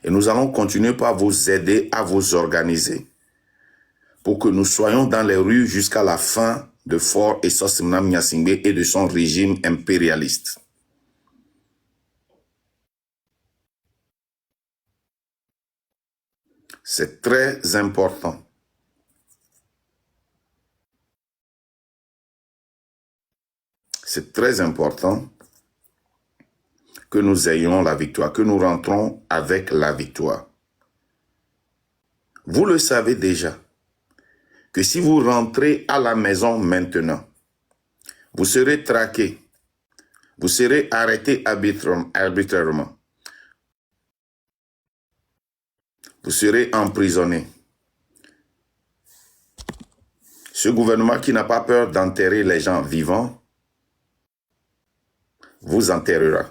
Et nous allons continuer par vous aider à vous organiser pour que nous soyons dans les rues jusqu'à la fin de Fort Eswatini Nyasimbe et de son régime impérialiste. C'est très important. C'est très important que nous ayons la victoire, que nous rentrons avec la victoire. Vous le savez déjà, que si vous rentrez à la maison maintenant, vous serez traqué, vous serez arrêté arbitrairement, vous serez emprisonné. Ce gouvernement qui n'a pas peur d'enterrer les gens vivants, vous enterrera.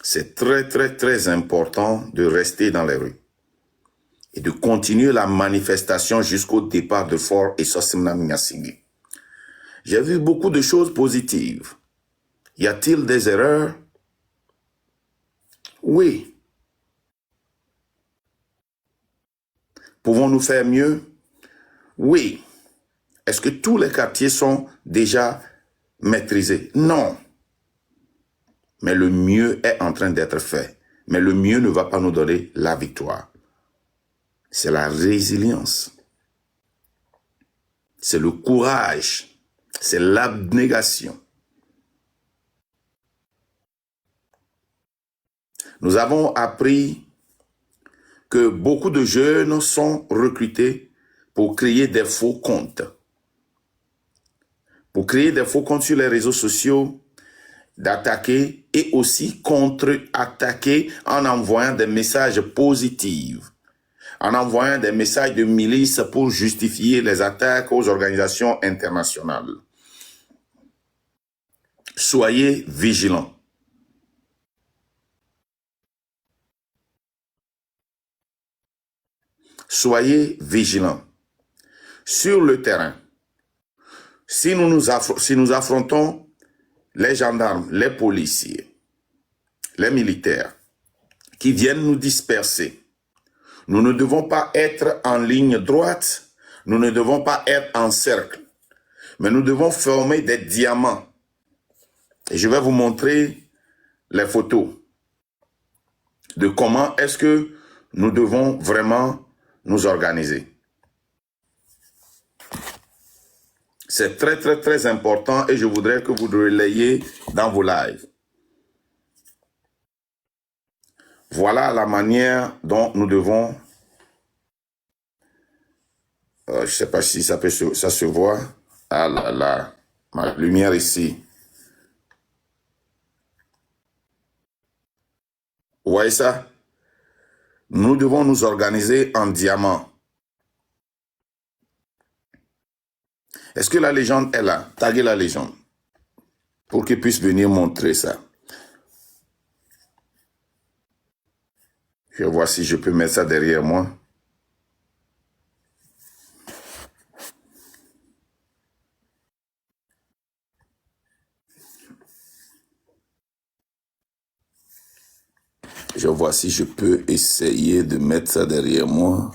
C'est très important de rester dans les rues et de continuer la manifestation jusqu'au départ de Fort Eswatini Nyasimbe. J'ai vu beaucoup de choses positives. Y a-t-il des erreurs? Oui. Pouvons-nous faire mieux? Oui. Est-ce que tous les quartiers sont déjà maîtrisés? Non. Mais le mieux est en train d'être fait. Mais le mieux ne va pas nous donner la victoire. C'est la résilience. C'est le courage. C'est l'abnégation. Nous avons appris que beaucoup de jeunes sont recrutés pour créer des faux comptes. Pour créer des faux comptes sur les réseaux sociaux, d'attaquer et aussi contre-attaquer en envoyant des messages positifs, en envoyant des messages de milice pour justifier les attaques aux organisations internationales. Soyez vigilants. Soyez vigilants. Sur le terrain, si nous affrontons les gendarmes, les policiers, les militaires qui viennent nous disperser, nous ne devons pas être en ligne droite, nous ne devons pas être en cercle, mais nous devons former des diamants. Et je vais vous montrer les photos de comment est-ce que nous devons vraiment nous organiser. C'est très important et je voudrais que vous le relayiez dans vos lives. Voilà la manière dont nous devons... je ne sais pas si ça se voit. Ah là là, ma lumière ici. Vous voyez ça? Nous devons nous organiser en diamant. Est-ce que la légende est là? Taguez la légende pour qu'il puisse venir montrer ça. Je vais voir si je peux mettre ça derrière moi. Je vois si je peux essayer de mettre ça derrière moi.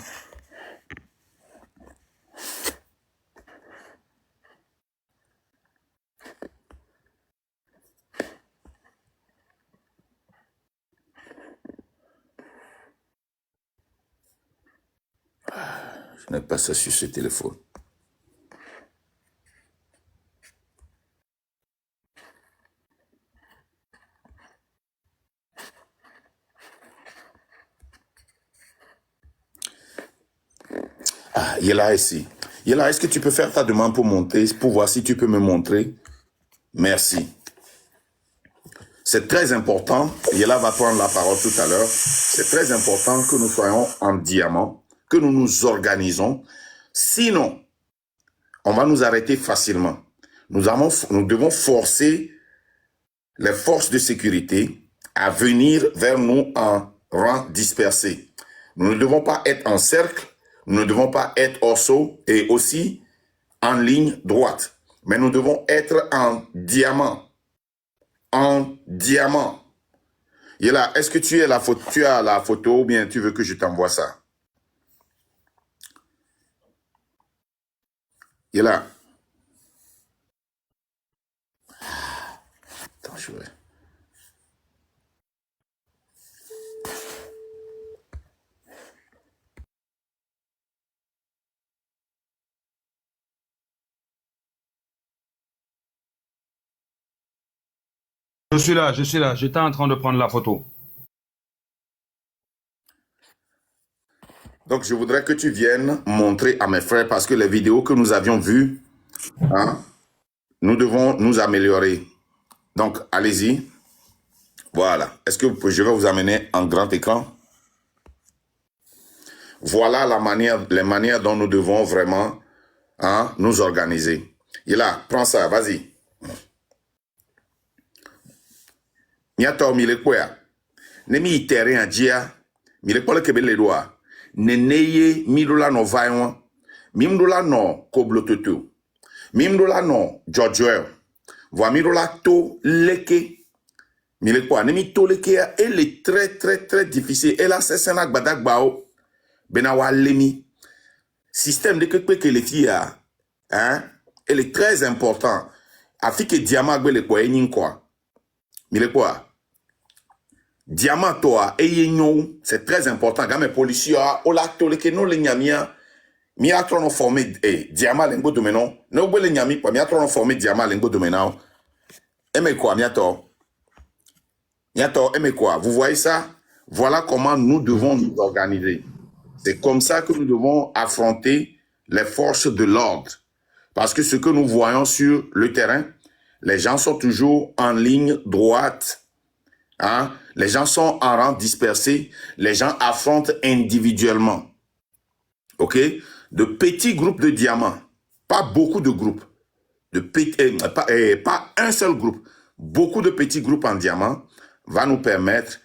Je n'ai pas ça sur ce téléphone. Ah, il est là ici. Il est là, est-ce que tu peux faire ta demande pour monter, pour voir si tu peux me montrer? Merci. C'est très important, Yela va prendre la parole tout à l'heure, c'est très important que nous soyons en diamant, que nous nous organisons. Sinon, on va nous arrêter facilement. Nous devons forcer les forces de sécurité à venir vers nous en rang dispersé. Nous ne devons pas être en cercle, nous ne devons pas être au saut et aussi en ligne droite. Mais nous devons être en diamant. En diamant. Yela, est-ce que tu as la photo ou bien tu veux que je t'envoie ça? Yela. Attends, je vais. Je suis là. J'étais en train de prendre la photo. Donc, je voudrais que tu viennes montrer à mes frères parce que les vidéos que nous avions vues, hein, nous devons nous améliorer. Donc, allez-y. Voilà. Est-ce que je vais vous amener en grand écran? Voilà les manières dont nous devons vraiment nous organiser. Et là, prends ça, vas-y. Miato milekwea. Nemi itere anjia. Milekpole kebele doa. Neneye midola no vayon. Mimdola no koblototo. Mimdola no jojoel. Voa midola to leke. Milekwa. Nemi to leke ya. Elle est très, très, très difficile. Elle a sesenak badak bao. Benawa lemi. Système de que les filles a. Hein? Elle est très important. Afin que diamant gbele kwa enin kwa. Milekwa. Diamant toi et c'est très important. Quand mes policiers ont la tolé que nous les nyamia, mi a trop formé diamant lingo domenon. No bele nyami pa mi a trop formé diamant lingo domenon. Aimez quoi miato? Miato aimez quoi? Vous voyez ça? Voilà comment nous devons nous organiser. C'est comme ça que nous devons affronter les forces de l'ordre. Parce que ce que nous voyons sur le terrain, les gens sont toujours en ligne droite. Hein? Les gens sont en rang dispersé. Les gens affrontent individuellement. OK? De petits groupes de diamants. Pas beaucoup de groupes. Pas un seul groupe. Beaucoup de petits groupes en diamant va nous permettre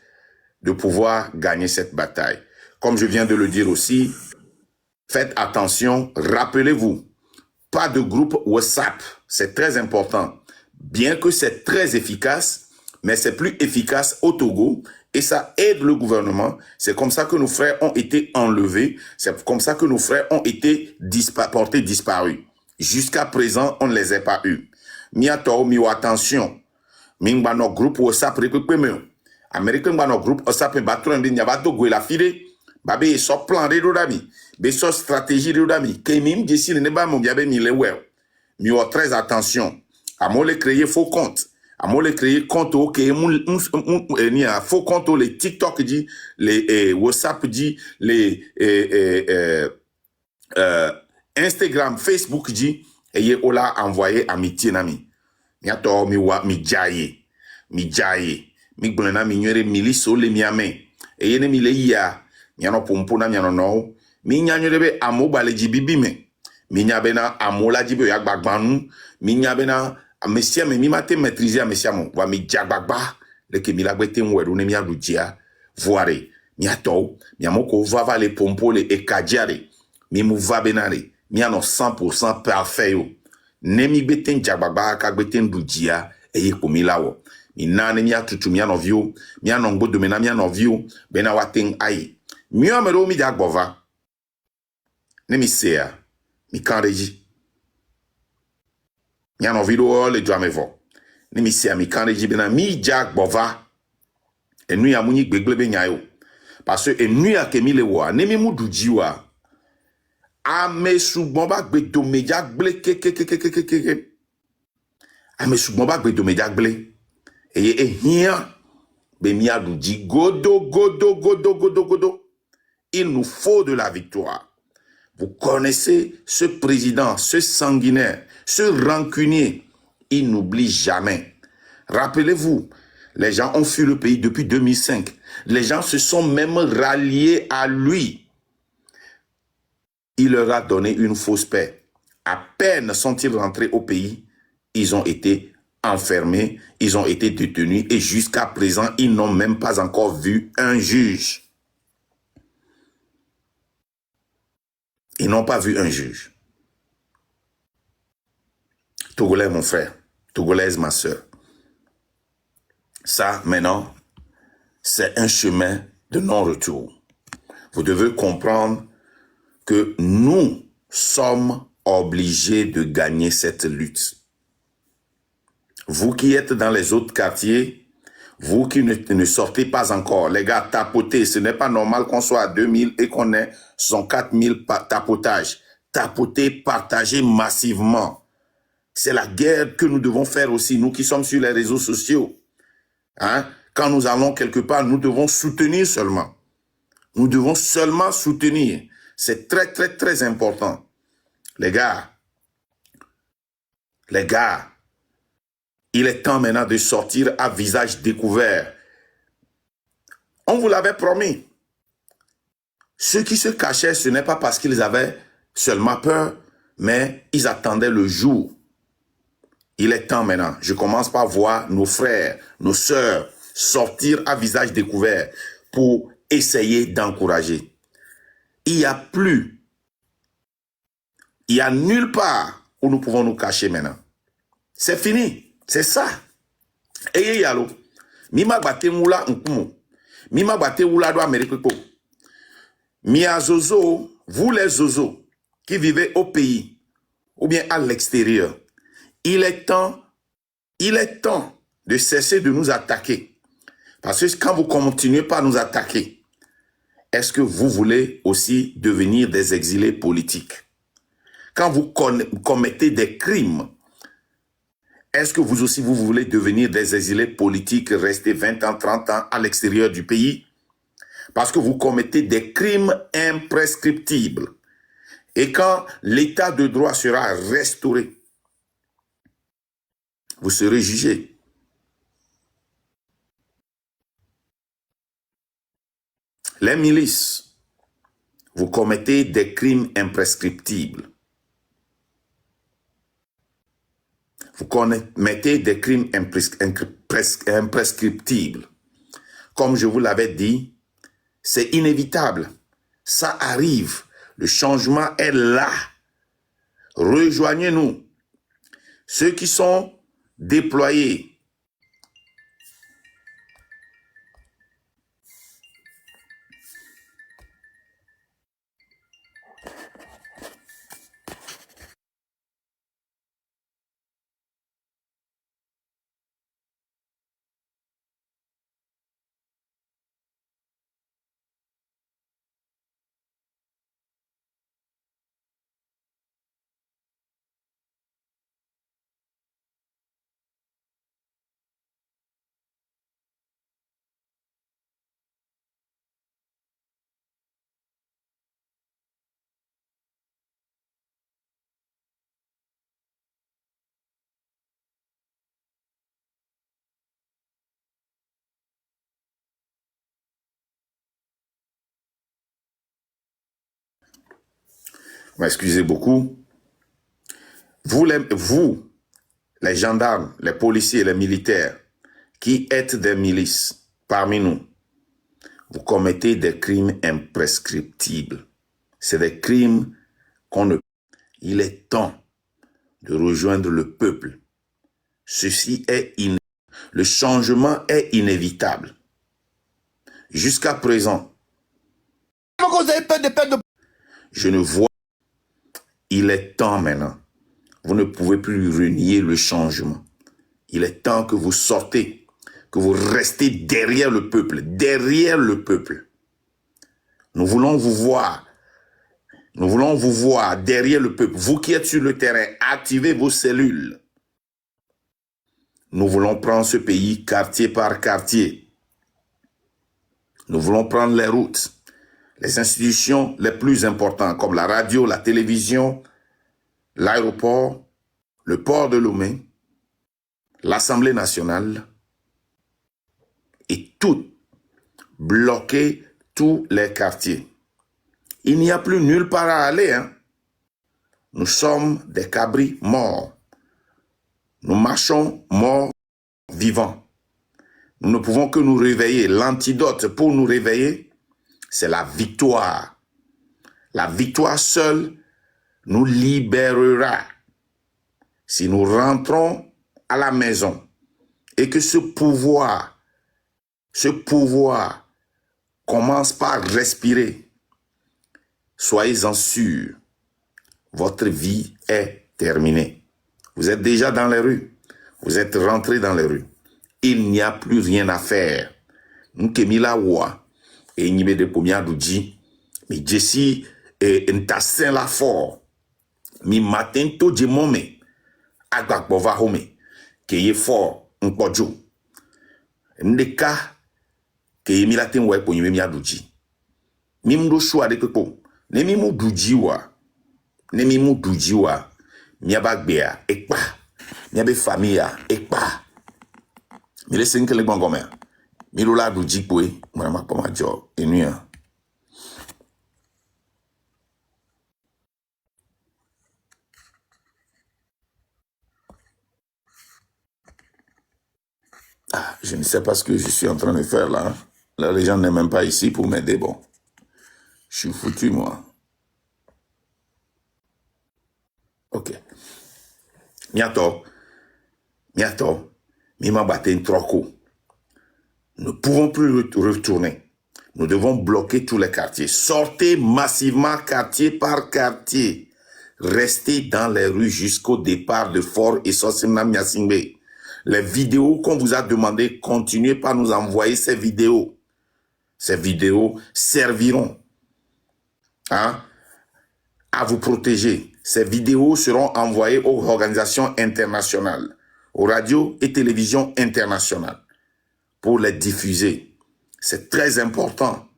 de pouvoir gagner cette bataille. Comme je viens de le dire aussi, faites attention. Rappelez-vous, pas de groupe WhatsApp. C'est très important. Bien que c'est très efficace, mais c'est plus efficace au Togo et ça aide le gouvernement. C'est comme ça que nos frères ont été enlevés. C'est comme ça que nos frères ont été portés disparus. Jusqu'à présent, on ne les a pas eus. Miato, miou attention. Mingba no groupe WhatsApp repépémeo. Américain ba no groupe WhatsApp batron de nyabato gwe la fide. Babe so plan de dami. Be so stratégie de dami. Kemim desi ne ba mo biabe mi le well. Miou très attention. À moi les créer faux compte. À moi les créer compte ok faux compte les TikTok dit les WhatsApp dit les Instagram Facebook dit et ola envoyé amitié nami. Miato mi jaye mi gbonena mi nyere mili so le miame e ne mi le ya miano pompo na miano no mi nyanyere be amobale jibibi me mi nyabena amola jibe ya gbagbanu mi nyabena mesia me mi mate maîtriser mesia mo wa mi jagbagba le ke mi la gbete nweru ne mi adudia voire mi ato mi amoko vava le pompo le ekadiare mi mu va benare mi ano 100% parfait yo ne mi gbete jagbagba ka gbete ndudia eye ko mi lawo mi nane mi atutu mi anovio mi anongbo domena mi anovio bena waten ai mi amero mi jagbova ne mi sea mi kan reji mi anoviro le dwamevo ne mi sea mi kan reji bena mi jagbova enu ya munyi gbeglebe nyayo parce que enu ya ke mi le wa ne mi mudujiwa ame sugbon ba gbe domeja gble ke ame sugbon ba gbe domeja gble eye ehia be mi aduji godo. Il nous faut de la victoire. Vous connaissez ce président, ce sanguinaire, ce rancunier. Il n'oublie jamais. Rappelez-vous, les gens ont fui le pays depuis 2005. Les gens se sont même ralliés à lui. Il leur a donné une fausse paix. À peine sont-ils rentrés au pays, ils ont été enfermés, ils ont été détenus et jusqu'à présent, ils n'ont même pas encore vu un juge. Ils n'ont pas vu un juge. Togolais, mon frère. Togolaise, ma soeur. Ça, maintenant, c'est un chemin de non-retour. Vous devez comprendre que nous sommes obligés de gagner cette lutte. Vous qui êtes dans les autres quartiers, vous qui ne sortez pas encore, les gars, tapotez. Ce n'est pas normal qu'on soit à 2000 et qu'on ait 64 000 tapotages. Tapotez, partagez massivement. C'est la guerre que nous devons faire aussi, nous qui sommes sur les réseaux sociaux. Hein? Quand nous allons quelque part, nous devons soutenir seulement. Nous devons seulement soutenir. C'est très, très, très important. Les gars, il est temps maintenant de sortir à visage découvert. On vous l'avait promis. Ceux qui se cachaient, ce n'est pas parce qu'ils avaient seulement peur, mais ils attendaient le jour. Il est temps maintenant. Je commence par voir nos frères, nos sœurs sortir à visage découvert pour essayer d'encourager. Il n'y a nulle part où nous pouvons nous cacher maintenant. C'est fini. C'est ça. Eye yalo. Mima bate moula nkumo. Mima bate moula do Amérique. Mia zozo, vous les zozos qui vivez au pays ou bien à l'extérieur, il est temps de cesser de nous attaquer. Parce que quand vous continuez pas à nous attaquer, est-ce que vous voulez aussi devenir des exilés politiques? Quand vous commettez des crimes, est-ce que vous aussi, vous voulez devenir des exilés politiques, rester 20 ans, 30 ans à l'extérieur du pays? Parce que vous commettez des crimes imprescriptibles. Et quand l'état de droit sera restauré, vous serez jugé. Les milices, vous commettez des crimes imprescriptibles. Vous commettez des crimes imprescriptibles. Comme je vous l'avais dit, c'est inévitable. Ça arrive. Le changement est là. Rejoignez-nous. Ceux qui sont déployés, excusez beaucoup, vous, les gendarmes, les policiers, les militaires, qui êtes des milices parmi nous, vous commettez des crimes imprescriptibles. C'est des crimes qu'on ne... Il est temps de rejoindre le peuple. Ceci est Le changement est inévitable. Jusqu'à présent, je ne vois... Il est temps maintenant. Vous ne pouvez plus renier le changement. Il est temps que vous sortez, que vous restez derrière le peuple, derrière le peuple. Nous voulons vous voir. Nous voulons vous voir derrière le peuple. Vous qui êtes sur le terrain, activez vos cellules. Nous voulons prendre ce pays quartier par quartier. Nous voulons prendre les routes, les institutions les plus importantes comme la radio, la télévision, l'aéroport, le port de Lomé, l'Assemblée nationale et tout, bloquer tous les quartiers. Il n'y a plus nulle part à aller. Hein? Nous sommes des cabris morts. Nous marchons morts, vivants. Nous ne pouvons que nous réveiller. L'antidote pour nous réveiller, c'est la victoire. La victoire seule nous libérera. Si nous rentrons à la maison et que ce pouvoir Ce pouvoir commence par respirer. Soyez-en sûrs, votre vie est terminée. Vous êtes déjà dans les rues. Vous êtes rentré dans les rues. Il n'y a plus rien à faire. Nkemila wa et nibe de pomia douji. Mi Jessie et ntasen la fort. Mi matin to jemome. Agba bova home. Keye fort nkpojo. Ndeka keye milaten wa po nibe mi aduji. Mi mdo shwa de pepo. Ne mi mu duji wa. Ne mi mu duji wa. Mi abagbea ekpa. Mi abe famille ekpa. Mi le senkele gbangome. Mi lola duji poe. Mwana makoma jo. Enuya. Ah, je ne sais pas ce que je suis en train de faire là. Là, les gens n'est même pas ici pour m'aider. Bon, je suis foutu, moi. Ok. Miato. Mima baten troko. Nous ne pouvons plus retourner. Nous devons bloquer tous les quartiers. Sortez massivement quartier par quartier. Restez dans les rues jusqu'au départ de Fort et Sosimna Miasingbe. Les vidéos qu'on vous a demandé, continuez par nous envoyer ces vidéos. Ces vidéos serviront à vous protéger. Ces vidéos seront envoyées aux organisations internationales, aux radios et télévisions internationales pour les diffuser. C'est très important.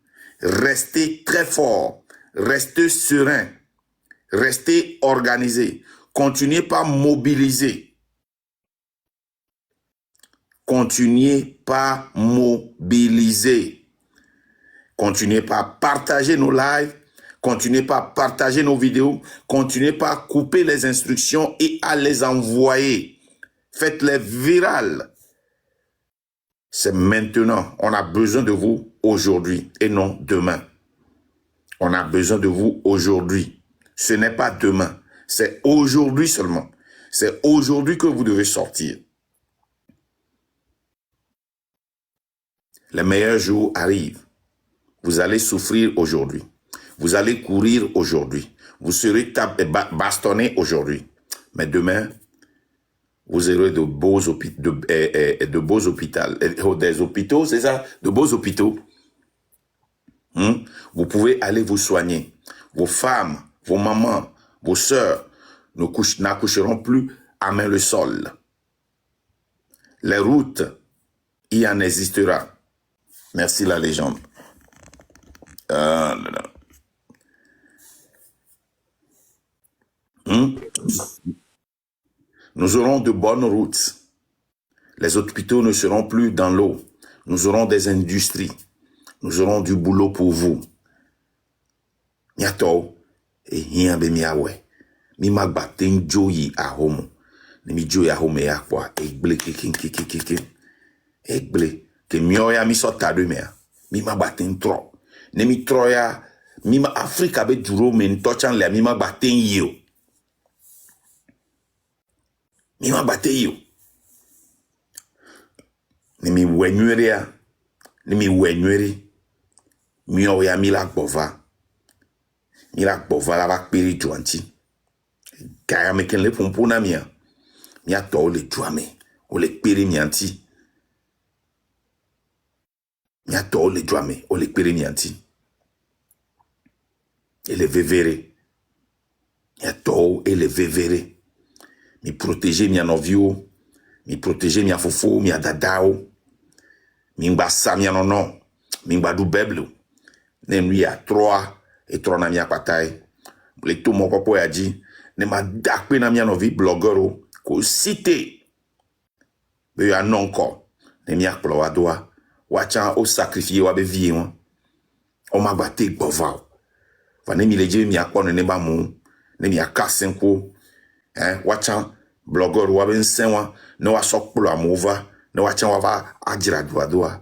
Restez très fort, restez serein, restez organisé. Continuez par mobiliser. Continuez par mobiliser. Continuez par partager nos lives. Continuez par partager nos vidéos. Continuez par couper les instructions et à les envoyer. Faites-les virales. C'est maintenant. On a besoin de vous aujourd'hui et non demain. On a besoin de vous aujourd'hui. Ce n'est pas demain. C'est aujourd'hui seulement. C'est aujourd'hui que vous devez sortir. Les meilleurs jours arrivent. Vous allez souffrir aujourd'hui. Vous allez courir aujourd'hui. Vous serez bastonné aujourd'hui. Mais demain, vous aurez de beaux hôpitaux, des hôpitaux, c'est ça? De beaux hôpitaux. Vous pouvez aller vous soigner. Vos femmes, vos mamans, vos sœurs n'accoucheront plus à main le sol. Les routes, il y en existera. Merci la légende. Nous aurons de bonnes routes. Les hôpitaux ne seront plus dans l'eau. Nous aurons des industries. Nous aurons du boulot pour vous. Miato et hiambe miawe. Mi magbaten joyi a homo. Ne mi joyi a homo ya kwa. Egble kikin. Egble. Que mioya mi sota de mea. Mi magbaten tro. Ne mi troya. Mi ma Afrika be duro men tochan le mi magbaten yo. Mi magbaten yo. Ne mi wenyere ya. Ne mi wenyere. Mioya mi la bova. Mira bova la bak peri juanti. Kaya meken le pompona mia. Mia to le juame. O le peri mianti. Mia to le juame. O le peri mianti. E le vevere. Mia to e le vevere. Mi protéger mia novio. Mi protéger mia fofo. Mia dadao. Mi mbasa mia nono. Mi mbadu beblo. Nem lui a 3. Et trop na mia patay. Le tout mon popo a dit, ne ma dakpe na mia novi bloguero, ko cité. Be ya non ko. Ne mia plo adoa. Wachan o sacrifié wa be vie wan. O ma bate bova. Va ne mi leje mi akon ne ba mu. Ne mi akasen ko. Wachan bloguero wa ben sen wan. Ne wa sok plo amova. Ne wachan wa va ajira doa.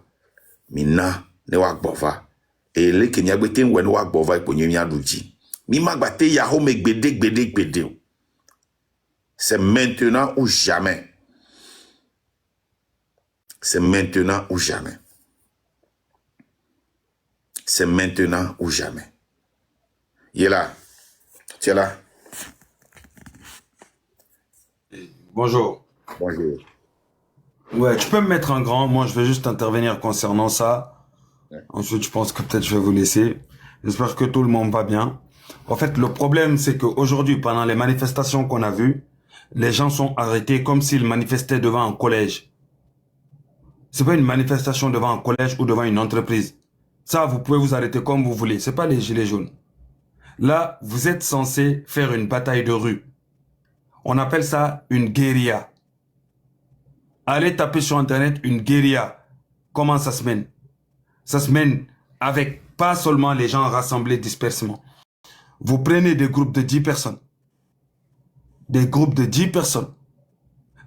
Mina ne wa bova. Et les Kenya beten wen wa bova e ponye mia duji. Mi magbate ya ho me gbede. C'est maintenant ou jamais. C'est maintenant ou jamais. c'est maintenant ou jamais. Il est là. Tu es là? Bonjour. Bonjour. Ouais, tu peux me mettre un grand. Moi, je vais juste intervenir concernant ça. Ouais. Ensuite, je pense que peut-être je vais vous laisser. J'espère que tout le monde va bien. En fait, le problème, c'est qu'aujourd'hui, pendant les manifestations qu'on a vues, les gens sont arrêtés comme s'ils manifestaient devant un collège. C'est pas une manifestation devant un collège ou devant une entreprise. Ça, vous pouvez vous arrêter comme vous voulez. C'est pas les gilets jaunes. Là, vous êtes censé faire une bataille de rue. On appelle ça une guérilla. Allez taper sur Internet une guérilla. Comment ça se mène? Ça se mène avec pas seulement les gens rassemblés dispersement. Vous prenez des groupes de 10 personnes. Des groupes de 10 personnes.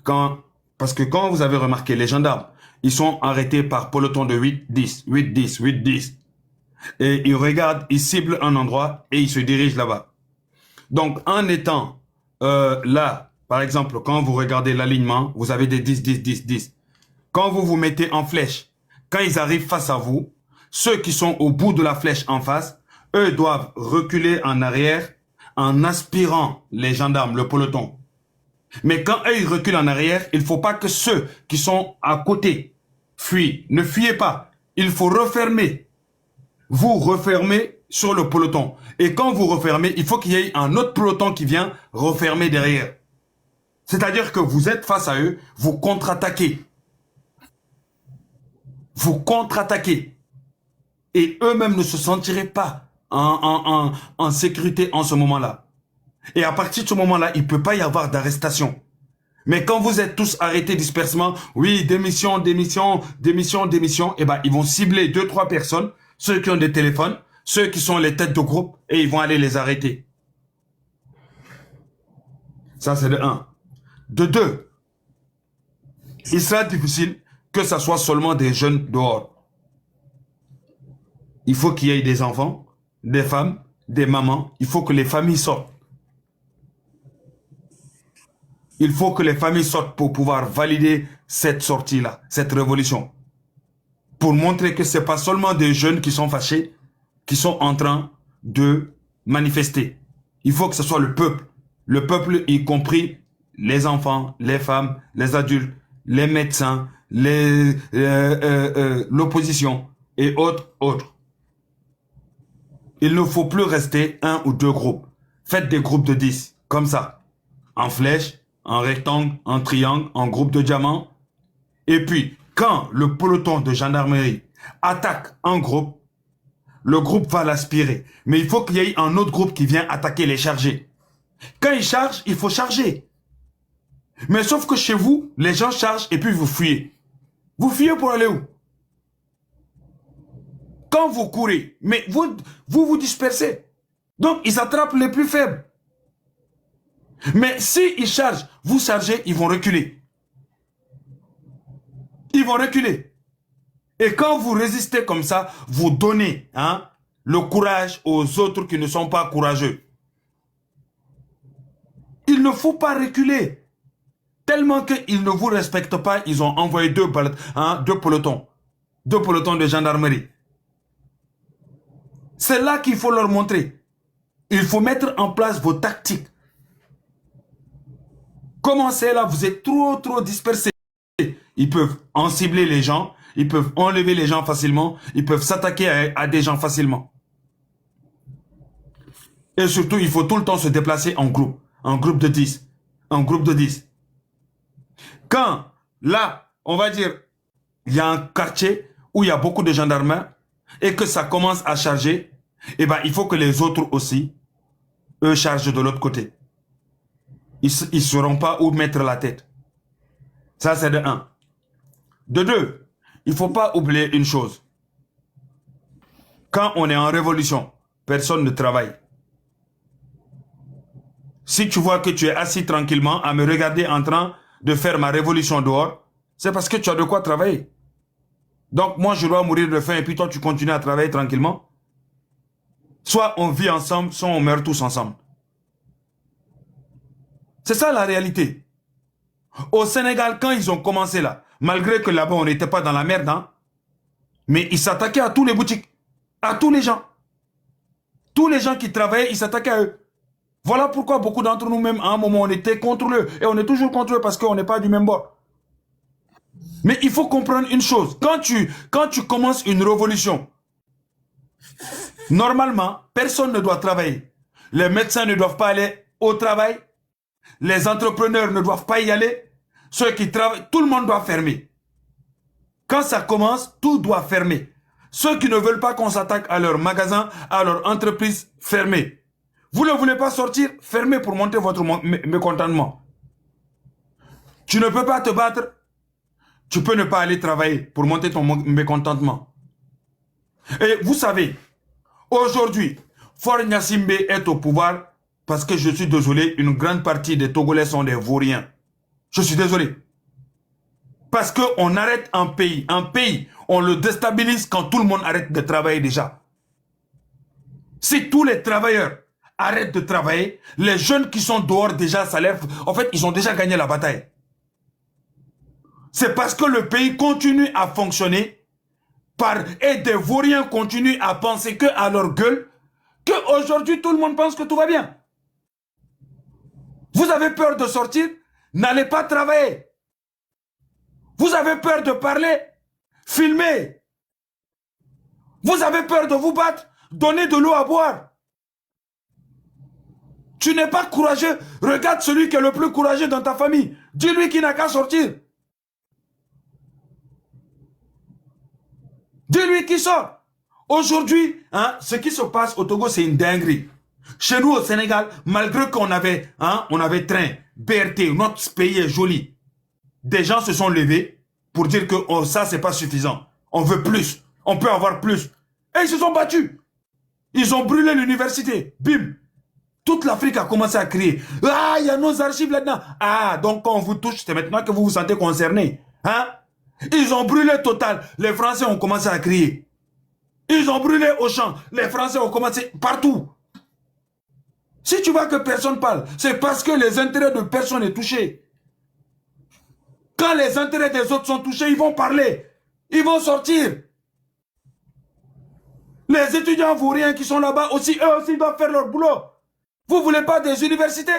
Parce que quand vous avez remarqué, les gendarmes, ils sont arrêtés par peloton de 8, 10, 8, 10, 8, 10. Et ils regardent, ils ciblent un endroit et ils se dirigent là-bas. Donc, en étant là, par exemple, quand vous regardez l'alignement, vous avez des 10, 10, 10, 10. Quand vous vous mettez en flèche, quand ils arrivent face à vous, ceux qui sont au bout de la flèche en face, eux doivent reculer en arrière en aspirant les gendarmes, le peloton. Mais quand eux, ils reculent en arrière, il ne faut pas que ceux qui sont à côté fuient. Ne fuyez pas. Il faut refermer. Vous refermez sur le peloton. Et quand vous refermez, il faut qu'il y ait un autre peloton qui vient refermer derrière. C'est-à-dire que vous êtes face à eux, vous contre-attaquez. Vous contre-attaquez. Et eux-mêmes ne se sentiraient pas en sécurité en ce moment-là. Et à partir de ce moment-là, il ne peut pas y avoir d'arrestation. Mais quand vous êtes tous arrêtés dispersement, oui, démission, démission, démission, démission, eh ben, ils vont cibler 2-3 personnes, ceux qui ont des téléphones, ceux qui sont les têtes de groupe, et ils vont aller les arrêter. Ça, c'est de 1. De 2, il sera difficile que ça soit seulement des jeunes dehors. Il faut qu'il y ait des enfants, des femmes, des mamans. Il faut que les familles sortent. Il faut que les familles sortent pour pouvoir valider cette sortie-là, cette révolution. Pour montrer que ce n'est pas seulement des jeunes qui sont fâchés, qui sont en train de manifester. Il faut que ce soit le peuple. Le peuple, y compris les enfants, les femmes, les adultes, les médecins, l'opposition et autres. Il ne faut plus rester 1 ou 2 groupes. Faites des groupes de 10, comme ça. En flèche, en rectangle, en triangle, en groupe de diamants. Et puis, quand le peloton de gendarmerie attaque un groupe, le groupe va l'aspirer. Mais il faut qu'il y ait un autre groupe qui vient attaquer les chargés. Quand ils chargent, il faut charger. Mais sauf que chez vous, les gens chargent et puis vous fuyez. Vous fuyez pour aller où? Quand vous courez, mais vous dispersez. Donc, ils attrapent les plus faibles. Mais s'ils chargent, vous chargez, ils vont reculer. Ils vont reculer. Et quand vous résistez comme ça, vous donnez le courage aux autres qui ne sont pas courageux. Il ne faut pas reculer. Tellement qu'ils ne vous respectent pas, ils ont envoyé 2 pelotons. 2 pelotons de gendarmerie. C'est là qu'il faut leur montrer. Il faut mettre en place vos tactiques. Commencez là, vous êtes trop dispersés. Ils peuvent en cibler les gens, ils peuvent enlever les gens facilement, ils peuvent s'attaquer à des gens facilement. Et surtout, il faut tout le temps se déplacer en groupe de 10. En groupe de 10. Quand, là, on va dire, il y a un quartier où il y a beaucoup de gendarmes et que ça commence à charger, eh ben, il faut que les autres aussi, eux, chargent de l'autre côté. Ils ne sauront pas où mettre la tête. Ça, c'est de 1. De 2, il ne faut pas oublier une chose. Quand on est en révolution, personne ne travaille. Si tu vois que tu es assis tranquillement à me regarder en train de faire ma révolution dehors, c'est parce que tu as de quoi travailler. Donc moi, je dois mourir de faim et puis toi, tu continues à travailler tranquillement. Soit on vit ensemble, soit on meurt tous ensemble. C'est ça la réalité. Au Sénégal, quand ils ont commencé là, malgré que là-bas, on n'était pas dans la merde, mais ils s'attaquaient à tous les boutiques. à tous les gens. Tous les gens qui travaillaient, ils s'attaquaient à eux. Voilà pourquoi beaucoup d'entre nous, même à un moment, on était contre eux. Et on est toujours contre eux parce qu'on n'est pas du même bord. Mais il faut comprendre une chose. Quand tu commences une révolution, normalement, personne ne doit travailler. Les médecins ne doivent pas aller au travail. Les entrepreneurs ne doivent pas y aller. Ceux qui travaillent, tout le monde doit fermer. Quand ça commence, tout doit fermer. Ceux qui ne veulent pas qu'on s'attaque à leur magasin, à leur entreprise, fermez. Vous ne voulez pas sortir, fermez pour monter votre mécontentement. Tu ne peux pas te battre, tu peux ne pas aller travailler pour monter ton mécontentement. Et vous savez, aujourd'hui, Faure Gnassingbé est au pouvoir parce que je suis désolé, une grande partie des Togolais sont des vauriens. Je suis désolé. Parce qu'on arrête un pays, on le déstabilise quand tout le monde arrête de travailler déjà. Si tous les travailleurs arrêtent de travailler, les jeunes qui sont dehors déjà, en fait, ils ont déjà gagné la bataille. C'est parce que le pays continue à fonctionner et des vauriens continuent à penser que à leur gueule, qu'aujourd'hui tout le monde pense que tout va bien. Vous avez peur de sortir, n'allez pas travailler. Vous avez peur de parler, filmez. Vous avez peur de vous battre, donnez de l'eau à boire. Tu n'es pas courageux, regarde celui qui est le plus courageux dans ta famille. Dis-lui qu'il n'a qu'à sortir. Dis-lui qu'il sort. Aujourd'hui, ce qui se passe au Togo, c'est une dinguerie. Chez nous au Sénégal, malgré qu'on avait, on avait train, BRT, notre pays est joli. Des gens se sont levés pour dire que ça, c'est pas suffisant. On veut plus. On peut avoir plus. Et ils se sont battus. Ils ont brûlé l'université. Bim. Toute l'Afrique a commencé à crier. Ah, il y a nos archives là-dedans. Ah, donc quand on vous touche, c'est maintenant que vous vous sentez concerné. Ils ont brûlé Total. Les Français ont commencé à crier. Ils ont brûlé Auchan. Les Français ont commencé partout. Si tu vois que personne parle, c'est parce que les intérêts de personne est touché. Quand les intérêts des autres sont touchés, ils vont parler. Ils vont sortir. Les étudiants vauriens qui sont là-bas aussi, eux aussi doivent faire leur boulot. Vous ne voulez pas des universités?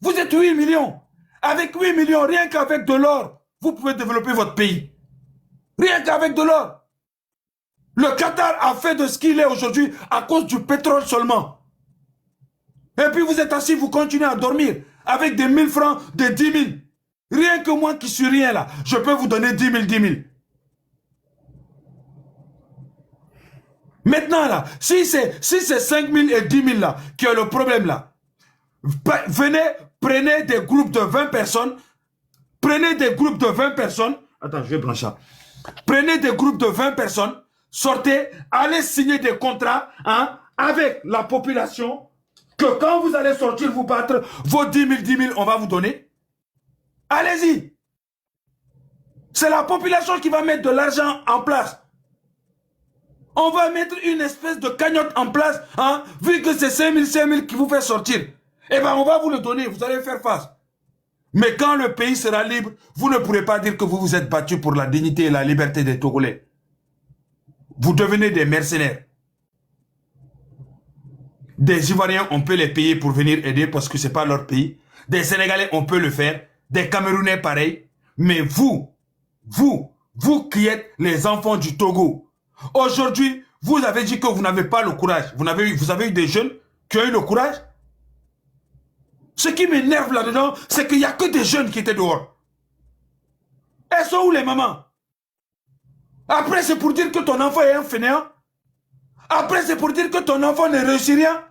Vous êtes 8 millions. Avec 8 millions, rien qu'avec de l'or, vous pouvez développer votre pays. Rien qu'avec de l'or. Le Qatar a fait de ce qu'il est aujourd'hui à cause du pétrole seulement. Et puis vous êtes assis, vous continuez à dormir avec des 1000 francs, des 10 000. Rien que moi qui suis rien là, je peux vous donner 10 000, 10 000. Maintenant là, si c'est 5 000 et 10 000 là, qui est le problème là, venez, prenez des groupes de 20 personnes, prenez des groupes de 20 personnes, attends, je vais brancher ça. Prenez des groupes de 20 personnes, sortez, allez signer des contrats avec la population, que quand vous allez sortir vous battre, vos 10 000, 10 000, on va vous donner. Allez-y. C'est la population qui va mettre de l'argent en place. On va mettre une espèce de cagnotte en place, vu que c'est 5 000 qui vous fait sortir. Eh bien, on va vous le donner, vous allez faire face. Mais quand le pays sera libre, vous ne pourrez pas dire que vous vous êtes battu pour la dignité et la liberté des Togolais. Vous devenez des mercenaires. Des Ivoiriens, on peut les payer pour venir aider parce que ce n'est pas leur pays. Des Sénégalais, on peut le faire. Des Camerounais, pareil. Mais vous qui êtes les enfants du Togo, aujourd'hui, vous avez dit que vous n'avez pas le courage. Vous avez eu des jeunes qui ont eu le courage. Ce qui m'énerve là-dedans, c'est qu'il n'y a que des jeunes qui étaient dehors. Elles sont où les mamans? Après, c'est pour dire que ton enfant est un fainéant. Après, c'est pour dire que ton enfant ne réussit rien.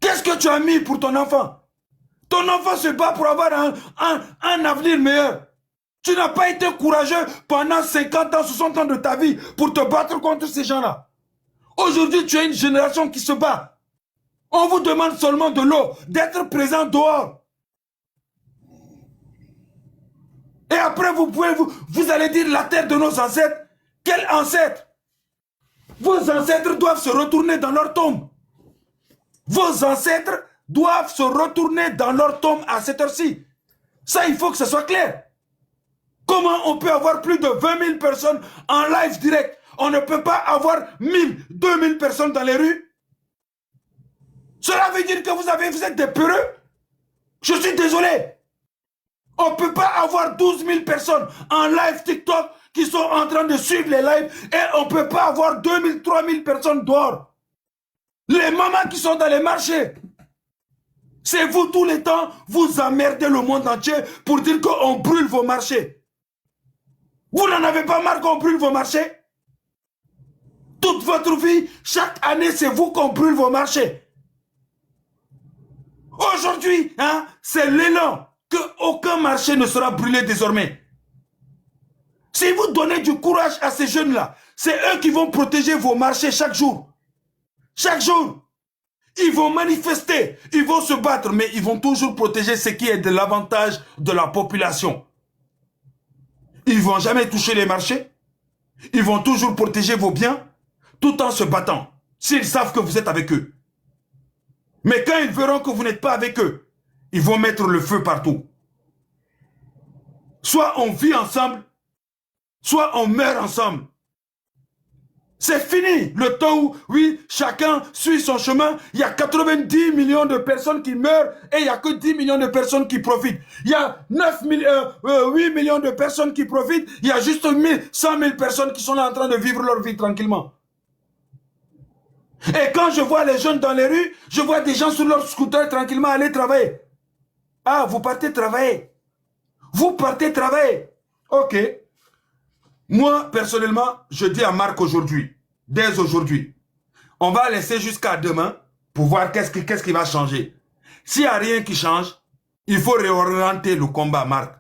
Qu'est-ce que tu as mis pour ton enfant? Ton enfant se bat pour avoir un avenir meilleur. Tu n'as pas été courageux pendant 50 ans, 60 ans de ta vie pour te battre contre ces gens-là. Aujourd'hui, tu as une génération qui se bat. On vous demande seulement de l'eau, d'être présent dehors. Et après, vous allez dire la terre de nos ancêtres. Quels ancêtres? Vos ancêtres doivent se retourner dans leur tombe. Vos ancêtres doivent se retourner dans leur tombe à cette heure-ci. Ça, il faut que ce soit clair. Comment on peut avoir plus de 20 000 personnes en live direct? on ne peut pas avoir 1000, 2000 personnes dans les rues. Cela veut dire que vous êtes des peureux. Je suis désolé. On ne peut pas avoir 12 000 personnes en live TikTok qui sont en train de suivre les lives et on ne peut pas avoir 2 000, 3 000 personnes dehors. Les mamans qui sont dans les marchés. C'est vous tous les temps, vous emmerdez le monde entier pour dire qu'on brûle vos marchés. Vous n'en avez pas marre qu'on brûle vos marchés? Toute votre vie, chaque année, c'est vous qu'on brûle vos marchés. Aujourd'hui, hein, c'est l'élan qu'aucun marché ne sera brûlé désormais. Si vous donnez du courage à ces jeunes-là, c'est eux qui vont protéger vos marchés chaque jour. Chaque jour. Ils vont manifester, ils vont se battre, mais ils vont toujours protéger ce qui est de l'avantage de la population. Ils ne vont jamais toucher les marchés. Ils vont toujours protéger vos biens, tout en se battant, s'ils savent que vous êtes avec eux. Mais quand ils verront que vous n'êtes pas avec eux, ils vont mettre le feu partout. Soit on vit ensemble, soit on meurt ensemble. C'est fini le temps où, oui, chacun suit son chemin. Il y a 90 millions de personnes qui meurent et il n'y a que 10 millions de personnes qui profitent. Il y a 8 millions de personnes qui profitent. Il y a juste 100 000 personnes qui sont là en train de vivre leur vie tranquillement. Et quand je vois les jeunes dans les rues, je vois des gens sur leur scooter tranquillement aller travailler. Ah, vous partez travailler. Vous partez travailler. Ok. Moi, personnellement, je dis à Marc aujourd'hui, dès aujourd'hui, on va laisser jusqu'à demain pour voir qu'est-ce qui va changer. S'il n'y a rien qui change, il faut réorienter le combat, Marc.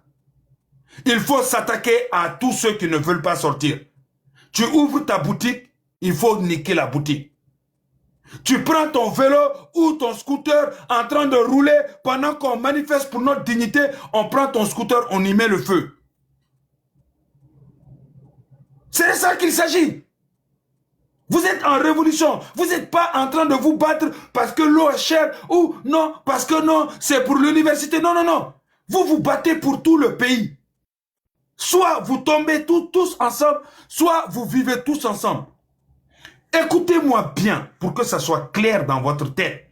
Il faut s'attaquer à tous ceux qui ne veulent pas sortir. Tu ouvres ta boutique, il faut niquer la boutique. Tu prends ton vélo ou ton scooter en train de rouler pendant qu'on manifeste pour notre dignité, on prend ton scooter, on y met le feu. C'est de ça qu'il s'agit. Vous êtes en révolution. Vous n'êtes pas en train de vous battre parce que l'eau est chère ou non, parce que non, c'est pour l'université. Non, non, non. Vous vous battez pour tout le pays. Soit vous tombez tous ensemble, soit vous vivez tous ensemble. Écoutez-moi bien pour que ça soit clair dans votre tête.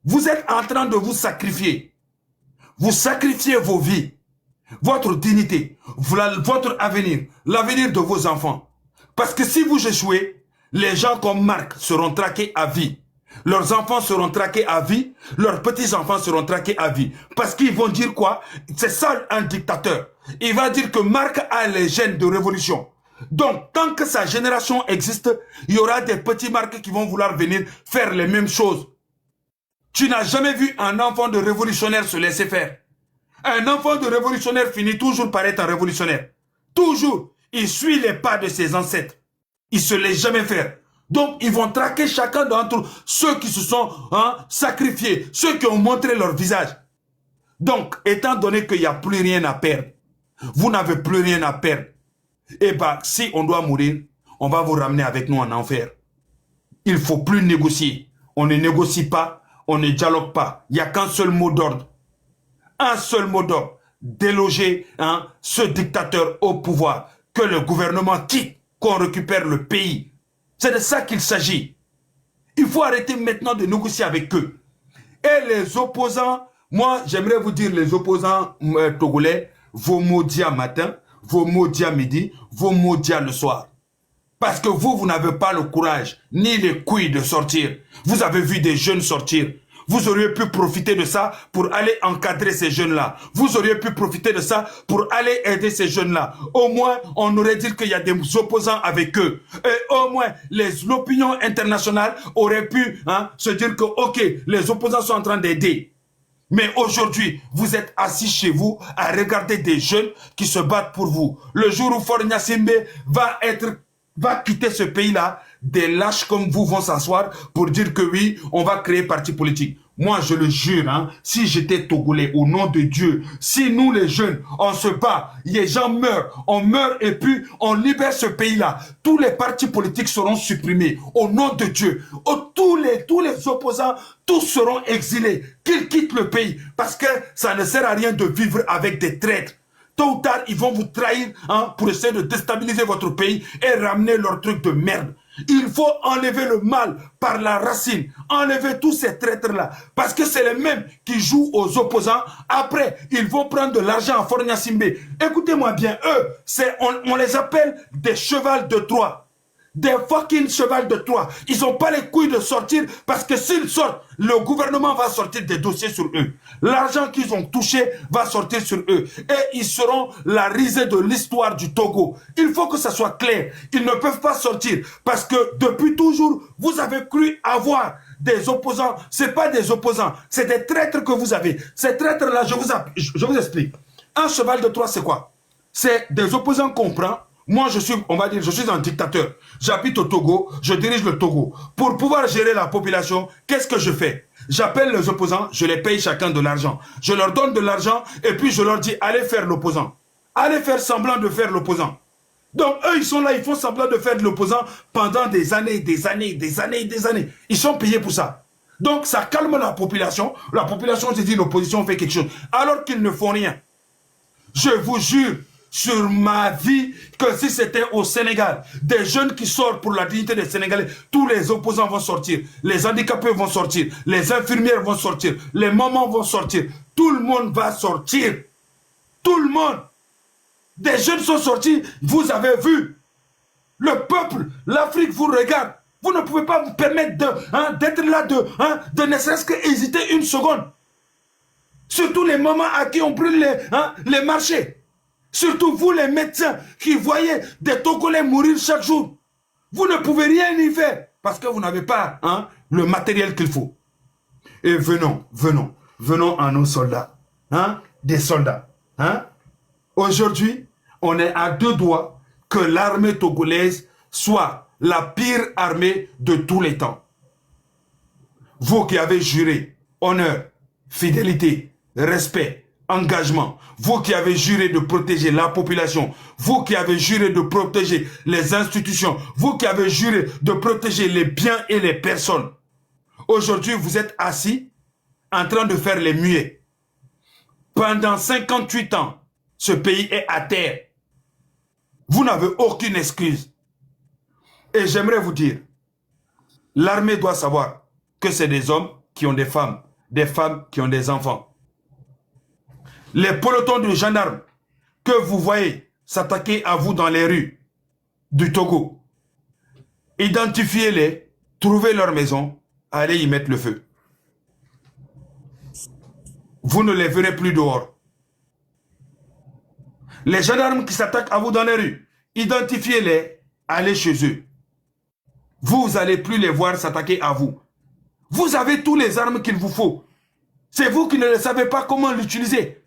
Vous êtes en train de vous sacrifier. Vous sacrifiez vos vies, votre dignité, votre avenir, l'avenir de vos enfants. Parce que si vous échouez, les gens comme Marc seront traqués à vie. Leurs enfants seront traqués à vie, leurs petits-enfants seront traqués à vie. Parce qu'ils vont dire quoi? C'est ça un dictateur. Il va dire que Marc a les gènes de révolution. Donc, tant que sa génération existe, il y aura des petits Marc qui vont vouloir venir faire les mêmes choses. Tu n'as jamais vu un enfant de révolutionnaire se laisser faire. Un enfant de révolutionnaire finit toujours par être un révolutionnaire. Toujours. Il suit les pas de ses ancêtres. Il ne se laisse jamais faire. Donc, ils vont traquer chacun d'entre ceux qui se sont sacrifiés, ceux qui ont montré leur visage. Donc, étant donné qu'il n'y a plus rien à perdre, vous n'avez plus rien à perdre, et bien, si on doit mourir, on va vous ramener avec nous en enfer. Il ne faut plus négocier. On ne négocie pas, on ne dialogue pas. Il n'y a qu'un seul mot d'ordre. Un seul mot d'ordre. Déloger ce dictateur au pouvoir. Que le gouvernement quitte, qu'on récupère le pays. C'est de ça qu'il s'agit. Il faut arrêter maintenant de négocier avec eux. Et les opposants, moi j'aimerais vous dire les opposants togolais, vos maudits à matin, vos maudits à midi, vos maudits le soir. Parce que vous n'avez pas le courage, ni les couilles de sortir. Vous avez vu des jeunes sortir. Vous auriez pu profiter de ça pour aller encadrer ces jeunes-là. Vous auriez pu profiter de ça pour aller aider ces jeunes-là. Au moins, on aurait dit qu'il y a des opposants avec eux. Et au moins, l'opinion internationale aurait pu se dire que, ok, les opposants sont en train d'aider. Mais aujourd'hui, vous êtes assis chez vous à regarder des jeunes qui se battent pour vous. Le jour où Faure Gnassingbé va quitter ce pays-là, des lâches comme vous vont s'asseoir pour dire que oui, on va créer parti politique. Moi, je le jure, si j'étais Togolais, au nom de Dieu, si nous les jeunes, on se bat, les gens meurent, on meurt et puis on libère ce pays-là, tous les partis politiques seront supprimés, au nom de Dieu. Tous les opposants, tous seront exilés, qu'ils quittent le pays, parce que ça ne sert à rien de vivre avec des traîtres. tôt ou tard, ils vont vous trahir hein, pour essayer de déstabiliser votre pays et ramener leur truc de merde. Il faut enlever le mal par la racine, enlever tous ces traîtres-là, parce que c'est les mêmes qui jouent aux opposants. Après, ils vont prendre de l'argent à Fornia Simbe. Écoutez-moi bien, eux, on les appelle des chevals de Troie. Des fucking chevals de Troie. Ils n'ont pas les couilles de sortir parce que s'ils sortent, le gouvernement va sortir des dossiers sur eux. L'argent qu'ils ont touché va sortir sur eux. Et ils seront la risée de l'histoire du Togo. Il faut que ça soit clair. Ils ne peuvent pas sortir parce que depuis toujours, vous avez cru avoir des opposants. Ce n'est pas des opposants, c'est des traîtres que vous avez. Ces traîtres-là, je vous explique. Un cheval de Troie, c'est quoi? C'est des opposants qu'on prend. Moi, on va dire, je suis un dictateur. J'habite au Togo, je dirige le Togo. Pour pouvoir gérer la population, qu'est-ce que je fais? J'appelle les opposants, je les paye chacun de l'argent. Je leur donne de l'argent et puis je leur dis, allez faire l'opposant. Allez faire semblant de faire l'opposant. Donc, eux, ils sont là, ils font semblant de faire de l'opposant pendant des années, des années, des années, des années. Ils sont payés pour ça. Donc, ça calme la population. La population se dit, l'opposition fait quelque chose. Alors qu'ils ne font rien. Je vous jure, sur ma vie, que si c'était au Sénégal, des jeunes qui sortent pour la dignité des Sénégalais, tous les opposants vont sortir, les handicapés vont sortir, les infirmières vont sortir, les mamans vont sortir, tout le monde va sortir. Tout le monde. Des jeunes sont sortis, vous avez vu. Le peuple, l'Afrique vous regarde. Vous ne pouvez pas vous permettre d'être là, de ne serait-ce qu'hésiter une seconde. Surtout les mamans à qui on brûle les marchés. Surtout vous les médecins qui voyez des Togolais mourir chaque jour. Vous ne pouvez rien y faire parce que vous n'avez pas le matériel qu'il faut. Et venons à nos soldats. Des soldats. Aujourd'hui, on est à deux doigts que l'armée togolaise soit la pire armée de tous les temps. Vous qui avez juré honneur, fidélité, respect, engagement, vous qui avez juré de protéger la population, vous qui avez juré de protéger les institutions, vous qui avez juré de protéger les biens et les personnes. Aujourd'hui, vous êtes assis en train de faire les muets. Pendant 58 ans, ce pays est à terre. Vous n'avez aucune excuse. Et j'aimerais vous dire, l'armée doit savoir que c'est des hommes qui ont des femmes qui ont des enfants. Les pelotons de gendarmes que vous voyez s'attaquer à vous dans les rues du Togo, identifiez-les, trouvez leur maison, allez y mettre le feu. Vous ne les verrez plus dehors. Les gendarmes qui s'attaquent à vous dans les rues, identifiez-les, allez chez eux. Vous n'allez plus les voir s'attaquer à vous. Vous avez toutes les armes qu'il vous faut. C'est vous qui ne savez pas comment l'utiliser.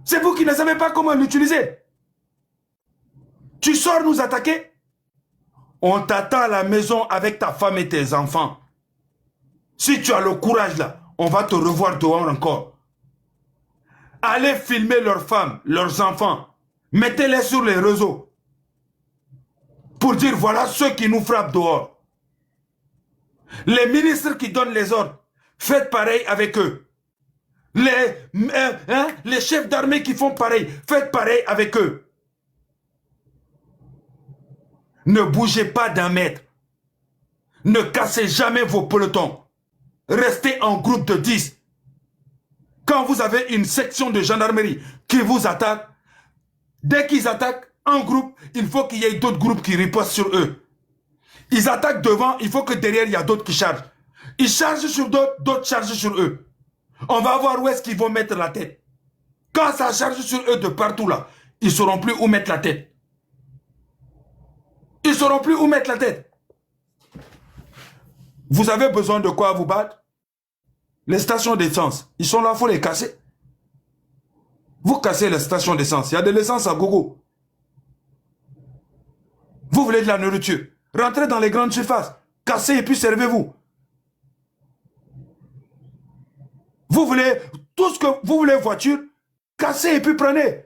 C'est vous qui ne savez pas comment l'utiliser. Tu sors nous attaquer. On t'attend à la maison avec ta femme et tes enfants. Si tu as le courage là, on va te revoir dehors encore. Allez filmer leurs femmes, leurs enfants. Mettez-les sur les réseaux. Pour dire voilà ceux qui nous frappent dehors. Les ministres qui donnent les ordres, faites pareil avec eux. Les chefs d'armée qui font pareil, faites pareil avec eux. Ne bougez pas d'un mètre. Ne cassez jamais vos pelotons. Restez en groupe de 10. Quand vous avez une section de gendarmerie qui vous attaque, dès qu'ils attaquent en groupe, il faut qu'il y ait d'autres groupes qui ripostent sur eux. Ils attaquent devant, il faut que derrière, il y a d'autres qui chargent. Ils chargent sur d'autres, d'autres chargent sur eux. On va voir où est-ce qu'ils vont mettre la tête. Quand ça charge sur eux de partout là, ils ne sauront plus où mettre la tête. Ils ne sauront plus où mettre la tête. Vous avez besoin de quoi vous battre? Les stations d'essence, ils sont là, il faut les casser. Vous cassez les stations d'essence, il y a de l'essence à gogo. Vous voulez de la nourriture, rentrez dans les grandes surfaces, cassez et puis servez-vous. Vous voulez tout ce que vous voulez, voiture, cassez et puis prenez.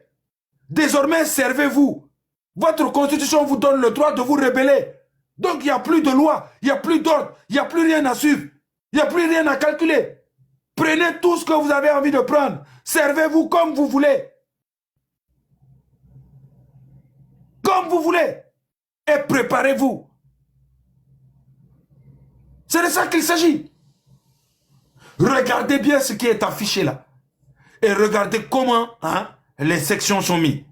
Désormais, servez-vous. Votre constitution vous donne le droit de vous rebeller. Donc, il n'y a plus de loi, il n'y a plus d'ordre, il n'y a plus rien à suivre, il n'y a plus rien à calculer. Prenez tout ce que vous avez envie de prendre. Servez-vous comme vous voulez. comme vous voulez. Et préparez-vous. C'est de ça qu'il s'agit. Regardez bien ce qui est affiché là. Et regardez comment les sections sont mises.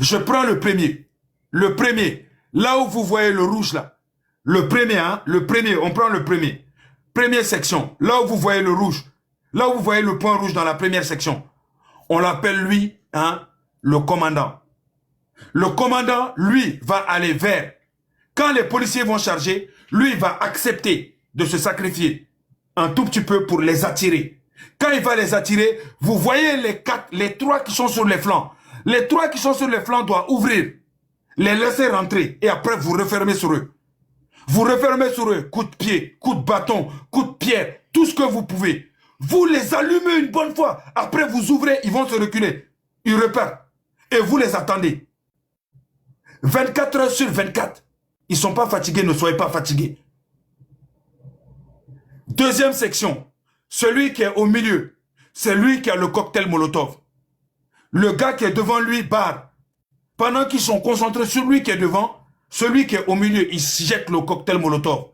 Je prends le premier. Le premier, là où vous voyez le rouge là. Le premier, on prend le premier. Première section, là où vous voyez le rouge. Là où vous voyez le point rouge dans la première section. On l'appelle lui, le commandant. Le commandant, lui, va aller vers. Quand les policiers vont charger, lui va accepter de se sacrifier un tout petit peu pour les attirer. Quand il va les attirer, vous voyez les trois qui sont sur les flancs. Les trois qui sont sur les flancs doivent ouvrir, les laisser rentrer et après vous refermez sur eux. Vous refermez sur eux, coup de pied, coup de bâton, coup de pierre, tout ce que vous pouvez. Vous les allumez une bonne fois. Après vous ouvrez, ils vont se reculer. Ils repartent. Et vous les attendez. 24 heures sur 24. Ils ne sont pas fatigués, ne soyez pas fatigués. Deuxième section. Celui qui est au milieu, c'est lui qui a le cocktail Molotov. Le gars qui est devant lui barre. Pendant qu'ils sont concentrés sur lui qui est devant, celui qui est au milieu, il jette le cocktail Molotov.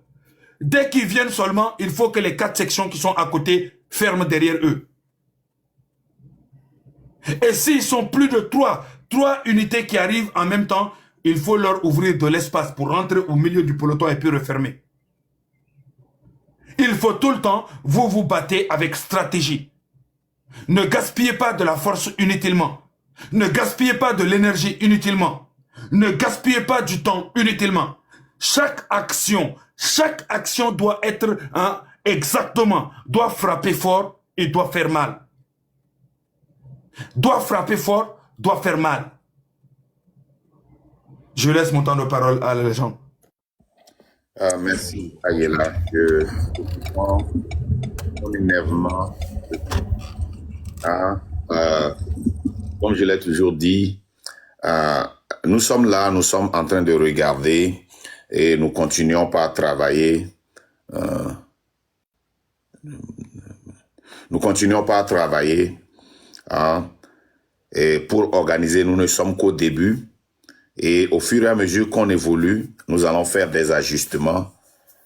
Dès qu'ils viennent seulement, il faut que les 4 sections qui sont à côté ferment derrière eux. Et s'ils sont plus de 3 unités qui arrivent en même temps, il faut leur ouvrir de l'espace pour rentrer au milieu du peloton et puis refermer. Il faut tout le temps, vous battez avec stratégie. Ne gaspillez pas de la force inutilement. Ne gaspillez pas de l'énergie inutilement. Ne gaspillez pas du temps inutilement. Chaque action doit être exactement, doit frapper fort et doit faire mal. Doit frapper fort, doit faire mal. Je laisse mon temps de parole à la gens. Merci, Ayela. Mon énervement. Comme je l'ai toujours dit, nous sommes là, nous sommes en train de regarder et nous continuons par travailler. Nous continuons par travailler et pour organiser. Nous ne sommes qu'au début. Et au fur et à mesure qu'on évolue, nous allons faire des ajustements.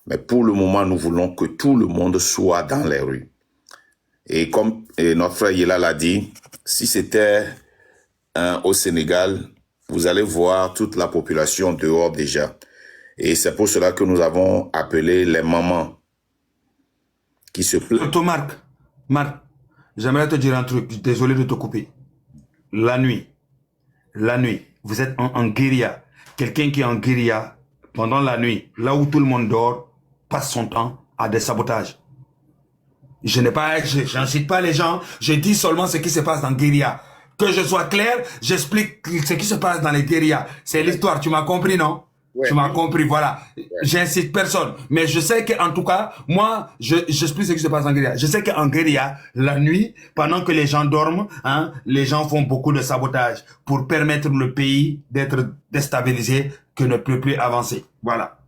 Mais pour le moment, nous voulons que tout le monde soit dans les rues. Et comme notre frère Yela l'a dit, si c'était au Sénégal, vous allez voir toute la population dehors déjà. Et c'est pour cela que nous avons appelé les mamans qui se plaignent. Surtout Marc, j'aimerais te dire un truc, désolé de te couper. La nuit, vous êtes en guérilla. Quelqu'un qui est en guérilla pendant la nuit, là où tout le monde dort, passe son temps à des sabotages. J'incite pas les gens, je dis seulement ce qui se passe dans guérilla. Que je sois clair, j'explique ce qui se passe dans les guérillas. C'est l'histoire, tu m'as compris, non? Ouais. Tu m'as compris, voilà. Ouais. J'incite personne. Mais je sais qu'en tout cas, moi, j'explique ce qui se passe en guérilla. Je sais qu'en guérilla, la nuit, pendant que les gens dorment, les gens font beaucoup de sabotage pour permettre le pays d'être déstabilisé, que ne peut plus avancer. Voilà.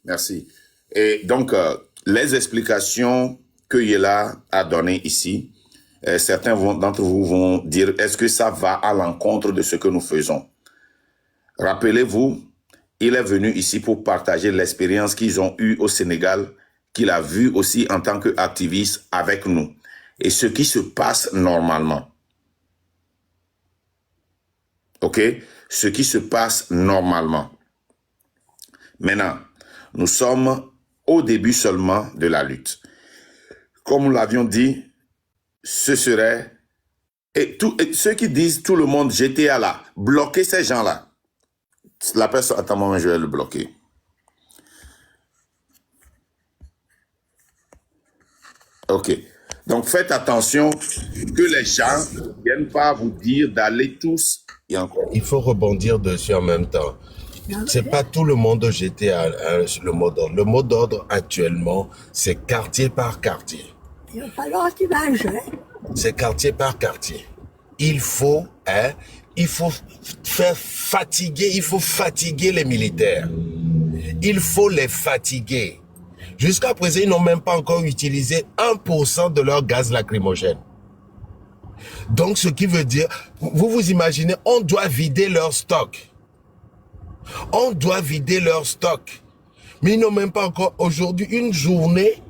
Merci. Et donc, les explications que Yela a données ici, certains d'entre vous vont dire, est-ce que ça va à l'encontre de ce que nous faisons? Rappelez-vous, il est venu ici pour partager l'expérience qu'ils ont eue au Sénégal, qu'il a vu aussi en tant qu'activiste avec nous, et ce qui se passe normalement. OK? Ce qui se passe normalement. Maintenant, nous sommes au début seulement de la lutte. Comme nous l'avions dit, ce serait... Et ceux qui disent tout le monde GTA là, bloquer ces gens-là. La personne, attends un moment, je vais le bloquer. OK. Donc, faites attention que les gens ne viennent pas vous dire d'aller tous et encore. Il faut rebondir dessus en même temps. C'est pas tout le monde GTA le mot d'ordre. Le mot d'ordre actuellement, c'est quartier par quartier. Il va falloir qu'il va jouer. C'est quartier par quartier. Il faut faire fatiguer, il faut fatiguer les militaires. Il faut les fatiguer. Jusqu'à présent, ils n'ont même pas encore utilisé 1% de leur gaz lacrymogène. Donc, ce qui veut dire, vous vous imaginez, on doit vider leur stock. On doit vider leur stock. Mais ils n'ont même pas encore aujourd'hui une journée.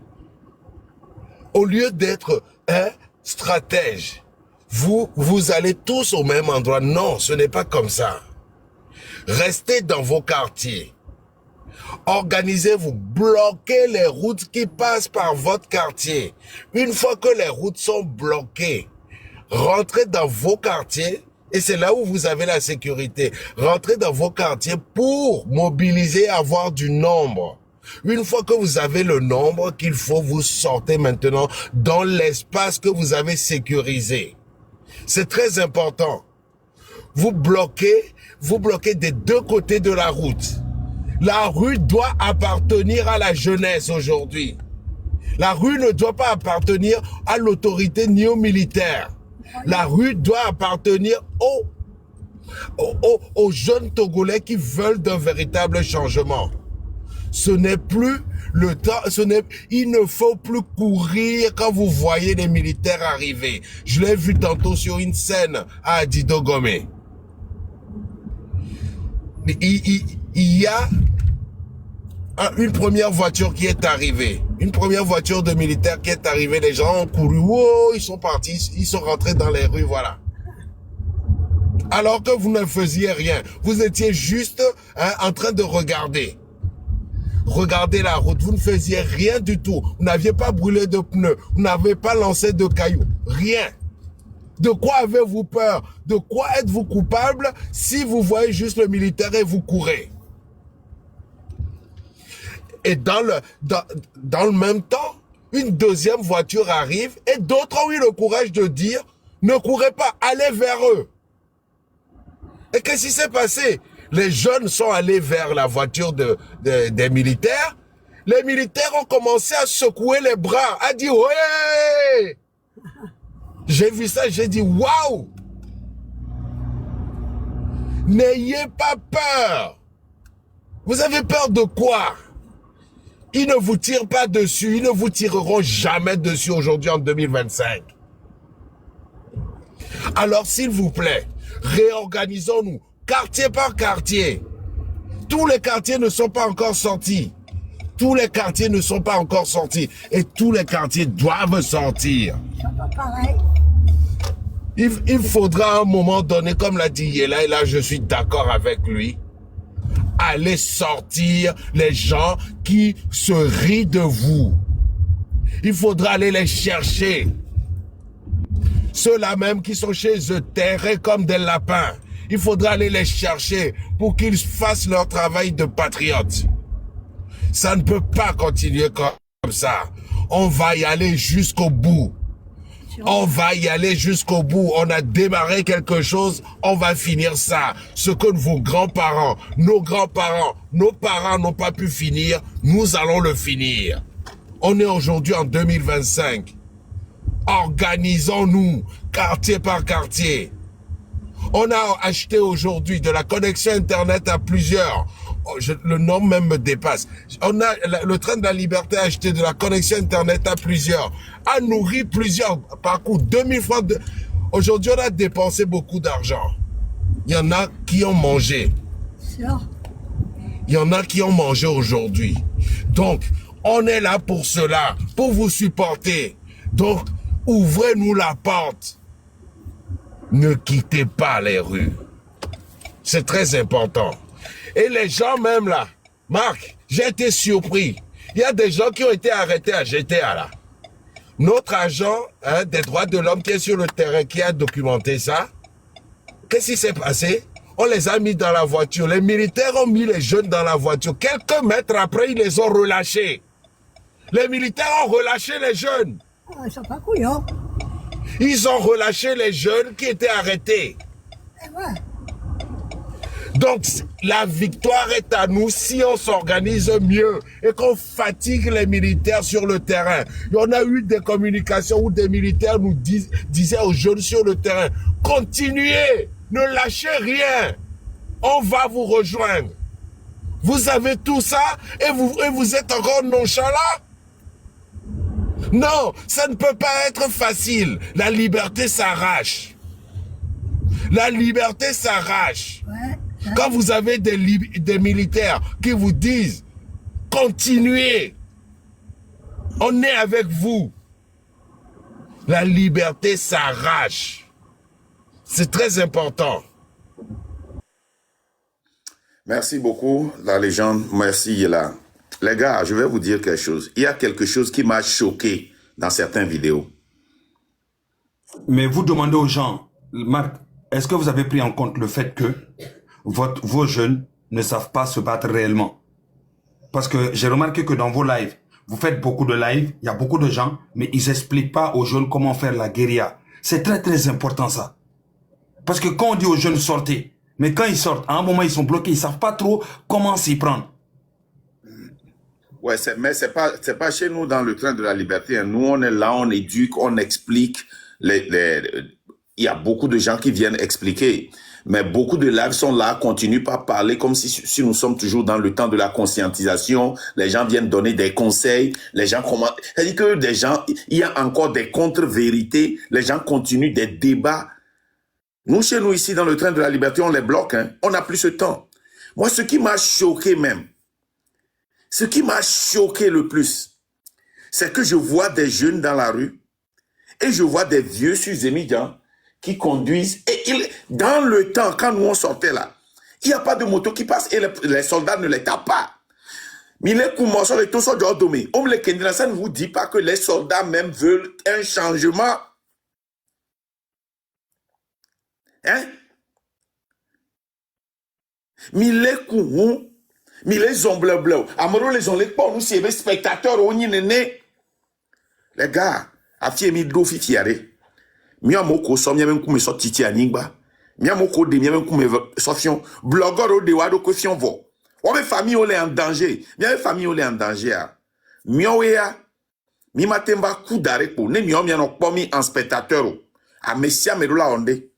Au lieu d'être un stratège, vous allez tous au même endroit. Non, ce n'est pas comme ça. Restez dans vos quartiers. Organisez-vous, bloquez les routes qui passent par votre quartier. Une fois que les routes sont bloquées, rentrez dans vos quartiers et c'est là où vous avez la sécurité. Rentrez dans vos quartiers pour mobiliser, avoir du nombre. Une fois que vous avez le nombre qu'il faut, vous sortez maintenant dans l'espace que vous avez sécurisé. C'est très important. Vous bloquez des deux côtés de la route. La rue doit appartenir à la jeunesse aujourd'hui. La rue ne doit pas appartenir à l'autorité ni aux militaires. La rue doit appartenir aux jeunes Togolais qui veulent d'un véritable changement. Ce n'est plus le temps, il ne faut plus courir quand vous voyez les militaires arriver. Je l'ai vu tantôt sur une scène à Adido Gomé. Il y a une première voiture qui est arrivée. Une première voiture de militaires qui est arrivée. Les gens ont couru. Oh, ils sont partis. Ils sont rentrés dans les rues. Voilà. Alors que vous ne faisiez rien. Vous étiez juste en train de regarder. Regardez la route. Vous ne faisiez rien du tout. Vous n'aviez pas brûlé de pneus. Vous n'avez pas lancé de cailloux. Rien. De quoi avez-vous peur? De quoi êtes-vous coupable si vous voyez juste le militaire et vous courez? Et dans le même temps, une deuxième voiture arrive et d'autres ont eu le courage de dire « Ne courez pas, allez vers eux ». Et qu'est-ce qui s'est passé? Les jeunes sont allés vers la voiture des militaires. Les militaires ont commencé à secouer les bras, à dire « Ouais !» J'ai vu ça, j'ai dit « Waouh !» N'ayez pas peur. Vous avez peur de quoi? Ils ne vous tirent pas dessus, ils ne vous tireront jamais dessus aujourd'hui en 2025. Alors s'il vous plaît, réorganisons-nous, quartier par quartier. Tous les quartiers ne sont pas encore sortis. Tous les quartiers ne sont pas encore sortis. Et tous les quartiers doivent sortir. C'est pas pareil. Il faudra à un moment donné, comme l'a dit Yela, et là je suis d'accord avec lui, aller sortir les gens qui se rient de vous. Il faudra aller les chercher. Ceux-là même qui sont chez eux terrés comme des lapins. Il faudra aller les chercher pour qu'ils fassent leur travail de patriotes. Ça ne peut pas continuer comme ça. On va y aller jusqu'au bout. On va y aller jusqu'au bout. On a démarré quelque chose, on va finir ça. Ce que vos grands-parents, nos parents n'ont pas pu finir, nous allons le finir. On est aujourd'hui en 2025. Organisons-nous, quartier par quartier. On a acheté aujourd'hui de la connexion Internet à plusieurs. Le nombre même me dépasse. On a le train de la liberté a acheté de la connexion Internet à plusieurs. A nourri plusieurs par coup. 2000 francs. Aujourd'hui, on a dépensé beaucoup d'argent. Il y en a qui ont mangé. Il y en a qui ont mangé aujourd'hui. Donc, on est là pour cela, pour vous supporter. Donc, ouvrez-nous la porte. Ne quittez pas les rues. C'est très important. Et les gens même là, Marc, j'ai été surpris. Il y a des gens qui ont été arrêtés à GTA là. Notre agent des droits de l'homme qui est sur le terrain, qui a documenté ça, qu'est-ce qui s'est passé? On les a mis dans la voiture. Les militaires ont mis les jeunes dans la voiture. Quelques mètres après, ils les ont relâchés. Les militaires ont relâché les jeunes. Ah, ils sont pas couillons. Ils ont relâché les jeunes qui étaient arrêtés. Et ouais. Donc, la victoire est à nous si on s'organise mieux et qu'on fatigue les militaires sur le terrain. Il y en a eu des communications où des militaires nous disaient aux jeunes sur le terrain, continuez, ne lâchez rien, on va vous rejoindre. Vous avez tout ça et vous êtes encore nonchalant. Non, ça ne peut pas être facile. La liberté s'arrache. La liberté s'arrache. Ouais. Quand vous avez des militaires qui vous disent « Continuez, on est avec vous », la liberté s'arrache. C'est très important. Merci beaucoup, la légende. Merci, Yela. Les gars, je vais vous dire quelque chose. Il y a quelque chose qui m'a choqué dans certaines vidéos. Mais vous demandez aux gens, Marc, est-ce que vous avez pris en compte le fait que vos jeunes ne savent pas se battre réellement? Parce que j'ai remarqué que dans vos lives, vous faites beaucoup de lives, il y a beaucoup de gens, mais ils n'expliquent pas aux jeunes comment faire la guérilla. C'est très très important ça. Parce que quand on dit aux jeunes sortez, mais quand ils sortent, à un moment ils sont bloqués, ils ne savent pas trop comment s'y prendre. Ouais, mais c'est pas chez nous dans le train de la liberté. Hein. Nous, on est là, on éduque, on explique. Il y a beaucoup de gens qui viennent expliquer. Mais beaucoup de lives sont là, continuent pas à parler comme si nous sommes toujours dans le temps de la conscientisation. Les gens viennent donner des conseils. Les gens commencent. C'est-à-dire que des gens, il y a encore des contre-vérités. Les gens continuent des débats. Nous, chez nous, ici, dans le train de la liberté, on les bloque. Hein. On n'a plus ce temps. Moi, ce qui m'a choqué même, ce qui m'a choqué le plus, c'est que je vois des jeunes dans la rue et je vois des vieux sus-émigrants qui conduisent. Et dans le temps, quand nous on sortait là, il n'y a pas de moto qui passe et les soldats ne les tapent pas. Mais les coups sur les tous sont dehors domés. Ça ne vous dit pas que les soldats même veulent un changement. Hein? Mais les coups, mais les hommes bleus, amoro les ont les pas nous c'est les spectateurs on y né. Les gars, afie mi do fifiare. Mi amoko so mi même coup me so titi anigba. Mi amoko de mi même coup me so fion blogueur de wado ko fion vo. O be famille on est en danger. Mi famille on est en danger. Mi oya mi matemba coup d'arrêt pour ne mi no pomi en spectateur. A messia me la onde.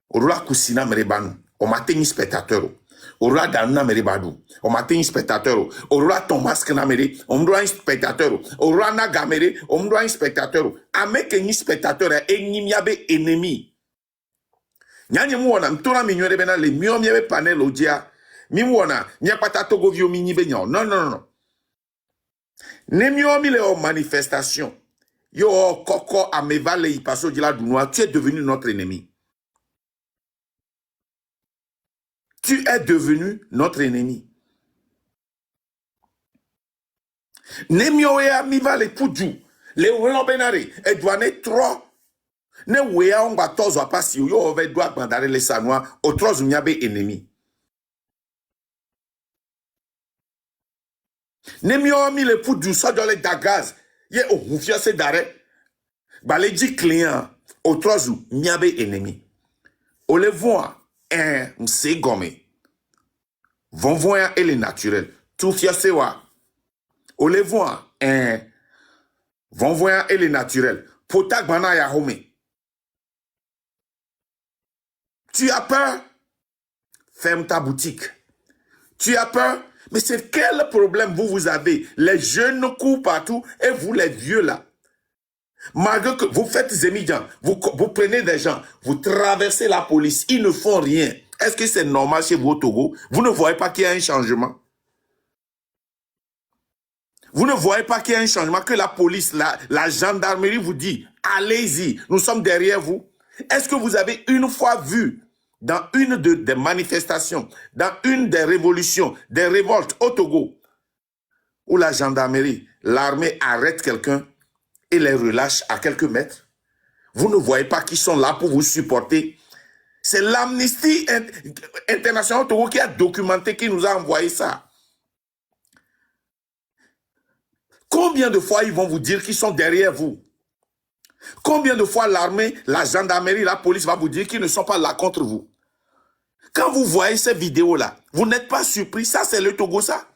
Orula kusina merebanu. O matin spectateur. Orula danuna merebadu. O matin spectateur. Orula Thomas kanamere. O mdoa spectateur. Orula nagamere. O mdoa spectateur. Ameke ni spectateur e nyimiabe ennemi. Nyanye muona mtona minywere bena le miomye panel odia. Mi muona nyapata togo vio minyibe nyon. Non. Ne miomi le o manifestation. Yo koko amevale y paso dila dunwa. Tu es devenu notre ennemi. Tu es devenu notre ennemi. Nemioea miva le pudu. Le welo benare. E douane trop. Ne wea on va tozo a passi. Yo ove doit bandare le sanois. O trozo nyabe ennemi. Nemioea mi le pudu. So do le dagaz. Ye o mufia se dare. Ba le di client. O trozo nyabe ennemi. O le voa. Mse gome. Vont voir elle est naturelle. Tout fiasse wa. O le voa. Vont voir elle est naturelle. Potak bana ya home. Tu as peur? Ferme ta boutique. Tu as peur? Mais c'est quel problème vous avez? Les jeunes courent partout et vous les vieux là. Malgré que vous faites des émigrants, vous prenez des gens, vous traversez la police, ils ne font rien. Est-ce que c'est normal chez vous au Togo? Vous ne voyez pas qu'il y a un changement? Vous ne voyez pas qu'il y a un changement, que la police, la gendarmerie vous dit, allez-y, nous sommes derrière vous. Est-ce que vous avez une fois vu dans une des manifestations, dans une des révolutions, des révoltes au Togo, où la gendarmerie, l'armée arrête quelqu'un et les relâche à quelques mètres? Vous ne voyez pas qu'ils sont là pour vous supporter? C'est l'Amnesty International Togo qui a documenté, qui nous a envoyé ça. Combien de fois ils vont vous dire qu'ils sont derrière vous? Combien de fois l'armée, la gendarmerie, la police va vous dire qu'ils ne sont pas là contre vous? Quand vous voyez ces vidéos-là, vous n'êtes pas surpris? Ça, c'est le Togo, ça?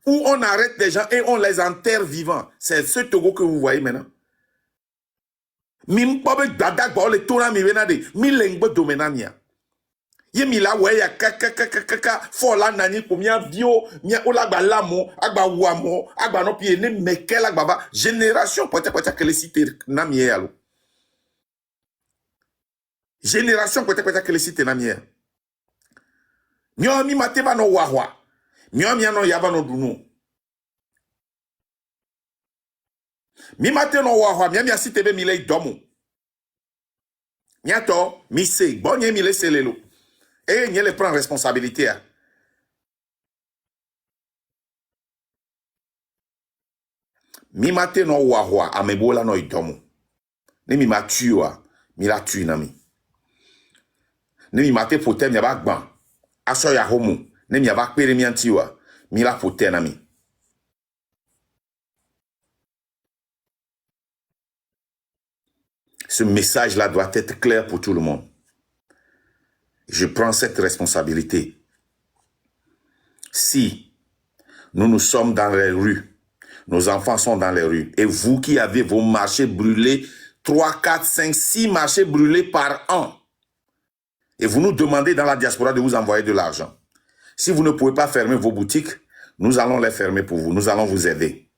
Où on arrête des gens et on les enterre vivants. C'est ce Togo que vous voyez maintenant. Yemila ouais ya kaka fola nani pour mia bio mia olagba lamo agba wamo agba no pie ne mekel agba ba génération peut-être que les citer na mielo. Génération peut-être que les citer na mielo. Mio mi mateba no wahwa. Mio mi no yaba no dunu. Mi mate no wahwa mi asitebe mi le domo. Miato mi se bonye mi le selelo. Et il les prend responsabilité. Mi mate no wahwa amebola no idomo. Ne mi matua mi la tue nami. Ne mi mate pote mi aba gban. Aso ya homo. Ne mi aba pere mi antiwa. Mi la pote nami. Ce message-là doit être clair pour tout le monde. Je prends cette responsabilité. Si nous sommes dans les rues, nos enfants sont dans les rues, et vous qui avez vos marchés brûlés, 3, 4, 5, 6 marchés brûlés par an, et vous nous demandez dans la diaspora de vous envoyer de l'argent. Si vous ne pouvez pas fermer vos boutiques, nous allons les fermer pour vous. Nous allons vous aider.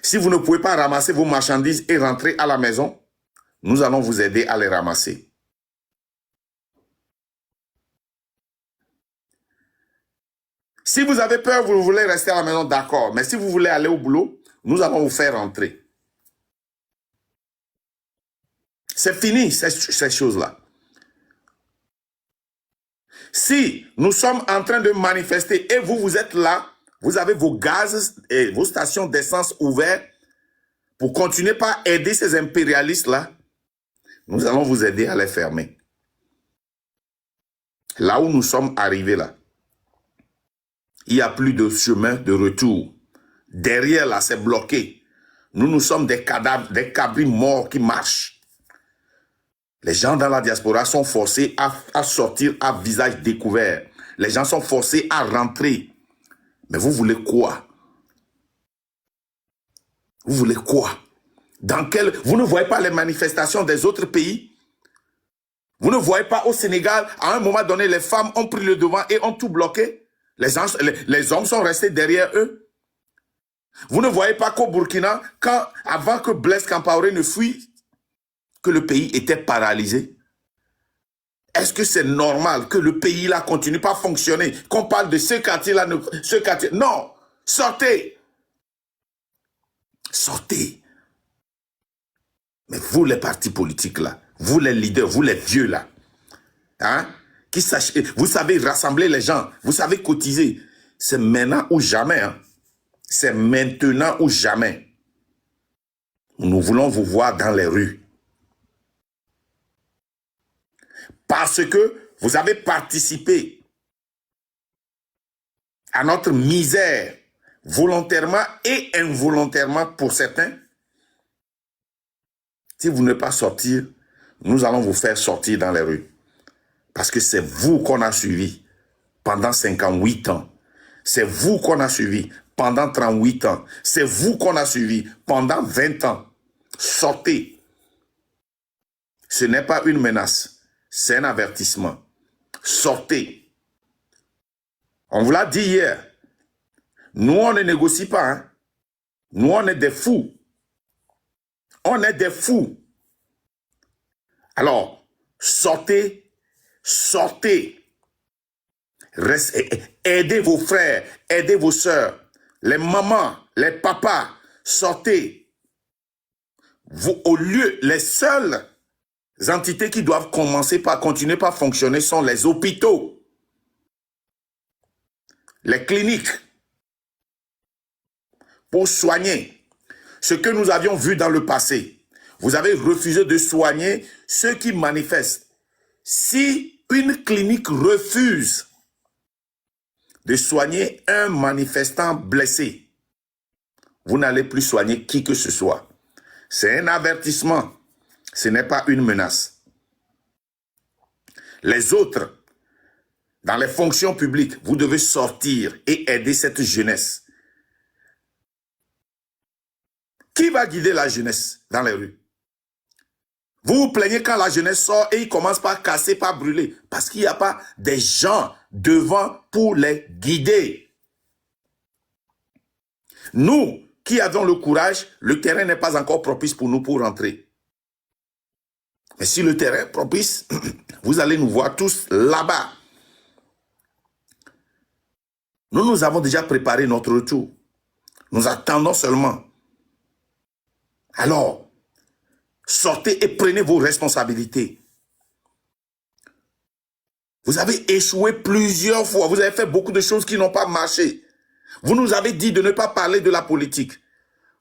Si vous ne pouvez pas ramasser vos marchandises et rentrer à la maison, nous allons vous aider à les ramasser. Si vous avez peur, vous voulez rester à la maison, d'accord. Mais si vous voulez aller au boulot, nous allons vous faire rentrer. C'est fini, ces choses-là. Si nous sommes en train de manifester et vous êtes là, vous avez vos gaz et vos stations d'essence ouvertes pour continuer par aider ces impérialistes-là, nous allons vous aider à les fermer. Là où nous sommes arrivés là, il n'y a plus de chemin de retour. Derrière là, c'est bloqué. Nous sommes des cadavres, des cabris morts qui marchent. Les gens dans la diaspora sont forcés à sortir à visage découvert. Les gens sont forcés à rentrer. Mais vous voulez quoi? Vous voulez quoi? Vous ne voyez pas les manifestations des autres pays? Vous ne voyez pas au Sénégal, à un moment donné, les femmes ont pris le devant et ont tout bloqué? Les hommes sont restés derrière eux. Vous ne voyez pas qu'au Burkina, avant que Blaise Compaoré ne fuit, que le pays était paralysé? Est-ce que c'est normal que le pays là continue pas à fonctionner? Qu'on parle de ce quartier-là, ce quartier. Non! Sortez! Sortez! Mais vous les partis politiques là, vous les leaders, vous les vieux là, hein? Vous savez rassembler les gens, vous savez cotiser. C'est maintenant ou jamais. Hein? C'est maintenant ou jamais. Nous voulons vous voir dans les rues. Parce que vous avez participé à notre misère, volontairement et involontairement pour certains. Si vous n'êtes pas sortir, nous allons vous faire sortir dans les rues. Parce que c'est vous qu'on a suivi pendant 58 ans. C'est vous qu'on a suivi pendant 38 ans. C'est vous qu'on a suivi pendant 20 ans. Sortez. Ce n'est pas une menace, c'est un avertissement. Sortez. On vous l'a dit hier. Nous, on ne négocie pas. Hein? Nous, on est des fous. On est des fous. Alors, sortez. Sortez, aidez vos frères, aidez vos sœurs, les mamans, les papas, sortez. Au lieu, les seules entités qui doivent continuer par fonctionner sont les hôpitaux, les cliniques, pour soigner. Ce que nous avions vu dans le passé, vous avez refusé de soigner ceux qui manifestent. Si une clinique refuse de soigner un manifestant blessé, vous n'allez plus soigner qui que ce soit. C'est un avertissement. Ce n'est pas une menace. Les autres, dans les fonctions publiques, vous devez sortir et aider cette jeunesse. Qui va guider la jeunesse dans les rues? Vous vous plaignez quand la jeunesse sort et ils commencent par casser, par brûler. Parce qu'il n'y a pas des gens devant pour les guider. Nous qui avons le courage, le terrain n'est pas encore propice pour nous pour rentrer. Mais si le terrain est propice, vous allez nous voir tous là-bas. Nous avons déjà préparé notre retour. Nous attendons seulement. Alors, sortez et prenez vos responsabilités. Vous avez échoué plusieurs fois. Vous avez fait beaucoup de choses qui n'ont pas marché. Vous nous avez dit de ne pas parler de la politique.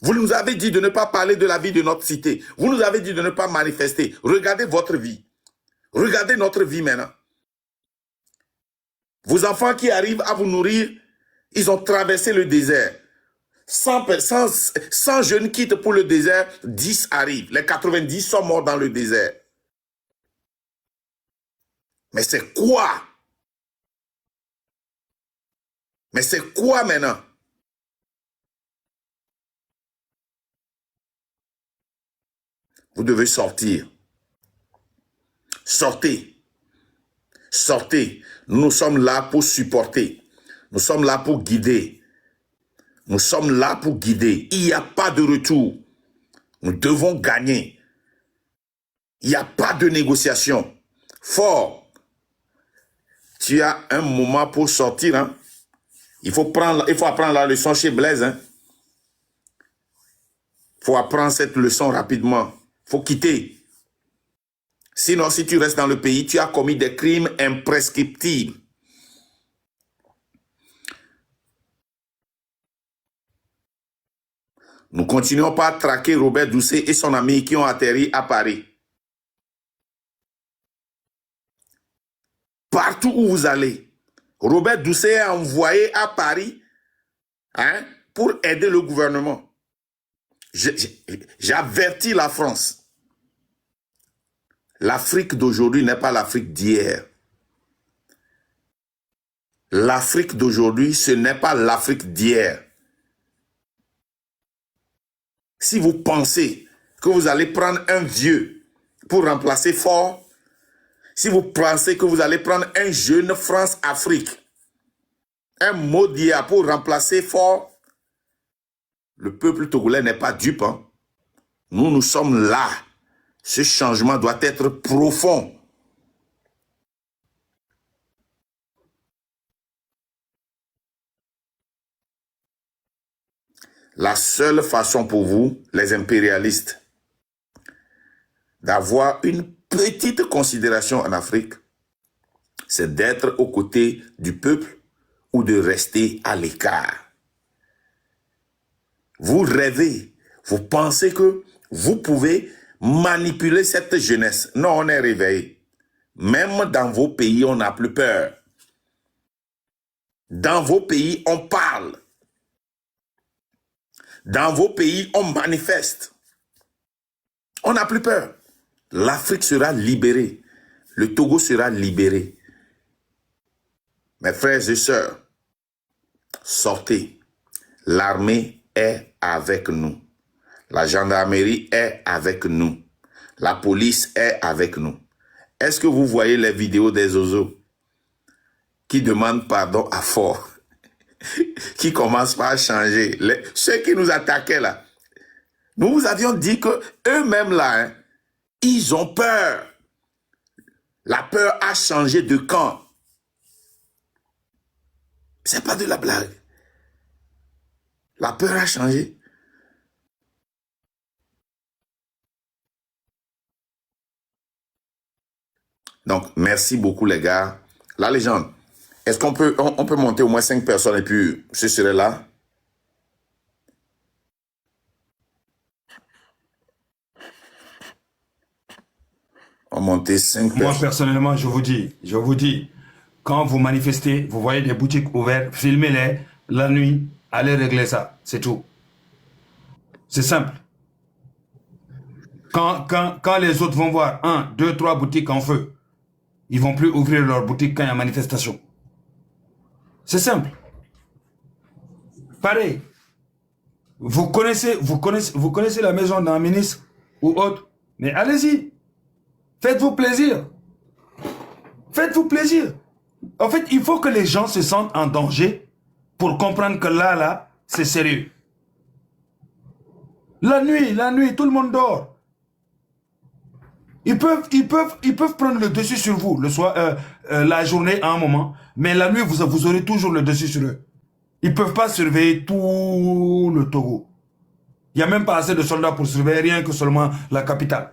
Vous nous avez dit de ne pas parler de la vie de notre cité. Vous nous avez dit de ne pas manifester. Regardez votre vie. Regardez notre vie maintenant. Vos enfants qui arrivent à vous nourrir, ils ont traversé le désert. 100 jeunes quittent pour le désert, 10 arrivent. Les 90 sont morts dans le désert. Mais c'est quoi? Mais c'est quoi maintenant? Vous devez sortir. Sortez. Sortez. Nous sommes là pour supporter. Nous sommes là pour guider. Nous sommes là pour guider. Il n'y a pas de retour. Nous devons gagner. Il n'y a pas de négociation. Fort. Tu as un moment pour sortir. Hein? Il faut apprendre la leçon chez Blaise. Hein? Il faut apprendre cette leçon rapidement. Il faut quitter. Sinon, si tu restes dans le pays, tu as commis des crimes imprescriptibles. Nous continuons par traquer Robert Doucet et son ami qui ont atterri à Paris. Partout où vous allez, Robert Doucet est envoyé à Paris pour aider le gouvernement. J'avertis la France. L'Afrique d'aujourd'hui n'est pas l'Afrique d'hier. L'Afrique d'aujourd'hui, ce n'est pas l'Afrique d'hier. Si vous pensez que vous allez prendre un vieux pour remplacer Fort, si vous pensez que vous allez prendre un jeune France-Afrique, un Modia pour remplacer Fort, le peuple togolais n'est pas dupe. Hein? Nous sommes là. Ce changement doit être profond. La seule façon pour vous, les impérialistes, d'avoir une petite considération en Afrique, c'est d'être aux côtés du peuple ou de rester à l'écart. Vous rêvez, vous pensez que vous pouvez manipuler cette jeunesse. Non, on est réveillé. Même dans vos pays, on n'a plus peur. Dans vos pays, on parle. Dans vos pays, on manifeste. On n'a plus peur. L'Afrique sera libérée. Le Togo sera libéré. Mes frères et sœurs, sortez. L'armée est avec nous. La gendarmerie est avec nous. La police est avec nous. Est-ce que vous voyez les vidéos des oiseaux qui demandent pardon à Fort, qui commencent par changer? Ceux qui nous attaquaient là, nous vous avions dit que eux-mêmes là, hein, ils ont peur. La peur a changé de camp. C'est pas de la blague. La peur a changé. Donc, merci beaucoup les gars. La légende, est-ce qu'on peut, on peut monter au moins 5 personnes et puis je serai là? On va monter 5 personnes. Moi, personnellement, je vous dis, quand vous manifestez, vous voyez des boutiques ouvertes, filmez-les la nuit, allez régler ça, c'est tout. C'est simple. Quand les autres vont voir 1, 2, 3 boutiques en feu, ils vont plus ouvrir leur boutique quand il y a manifestation. C'est simple. Pareil. Vous connaissez la maison d'un ministre ou autre, mais allez-y. Faites-vous plaisir. Faites-vous plaisir. En fait, il faut que les gens se sentent en danger pour comprendre que là, c'est sérieux. La nuit, tout le monde dort. Ils peuvent prendre le dessus sur vous le soir, la journée à un moment, mais la nuit, vous aurez toujours le dessus sur eux. Ils ne peuvent pas surveiller tout le Togo. Il n'y a même pas assez de soldats pour surveiller rien que seulement la capitale.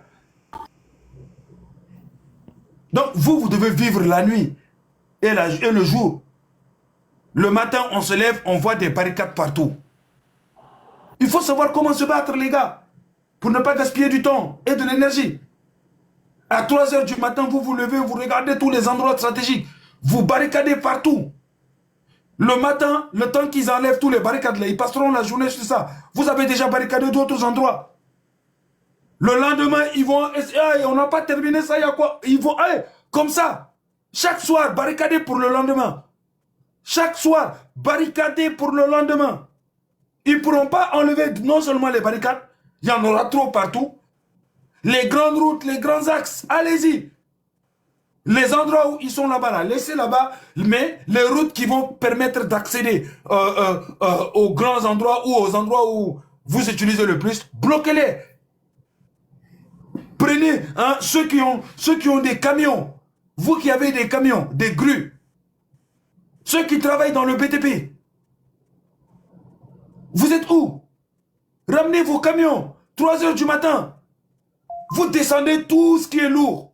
Donc, vous devez vivre la nuit et le jour. Le matin, on se lève, on voit des barricades partout. Il faut savoir comment se battre, les gars, pour ne pas gaspiller du temps et de l'énergie. À 3 heures du matin, vous vous levez, vous regardez tous les endroits stratégiques. Vous barricadez partout. Le matin, le temps qu'ils enlèvent tous les barricades, là, ils passeront la journée sur ça. Vous avez déjà barricadé d'autres endroits. Le lendemain, ils vont... on n'a pas terminé ça, il y a quoi? Ils vont... comme ça. Chaque soir, barricadé pour le lendemain. Chaque soir, barricadé pour le lendemain. Ils ne pourront pas enlever non seulement les barricades, il y en aura trop partout. Les grandes routes, les grands axes, allez-y. Les endroits où ils sont là-bas, là, laissez là-bas, mais les routes qui vont permettre d'accéder aux grands endroits ou aux endroits où vous utilisez le plus, bloquez-les. Prenez ceux qui ont des camions, vous qui avez des camions, des grues, ceux qui travaillent dans le BTP. Vous êtes où? Ramenez vos camions, 3 heures du matin. Vous descendez tout ce qui est lourd.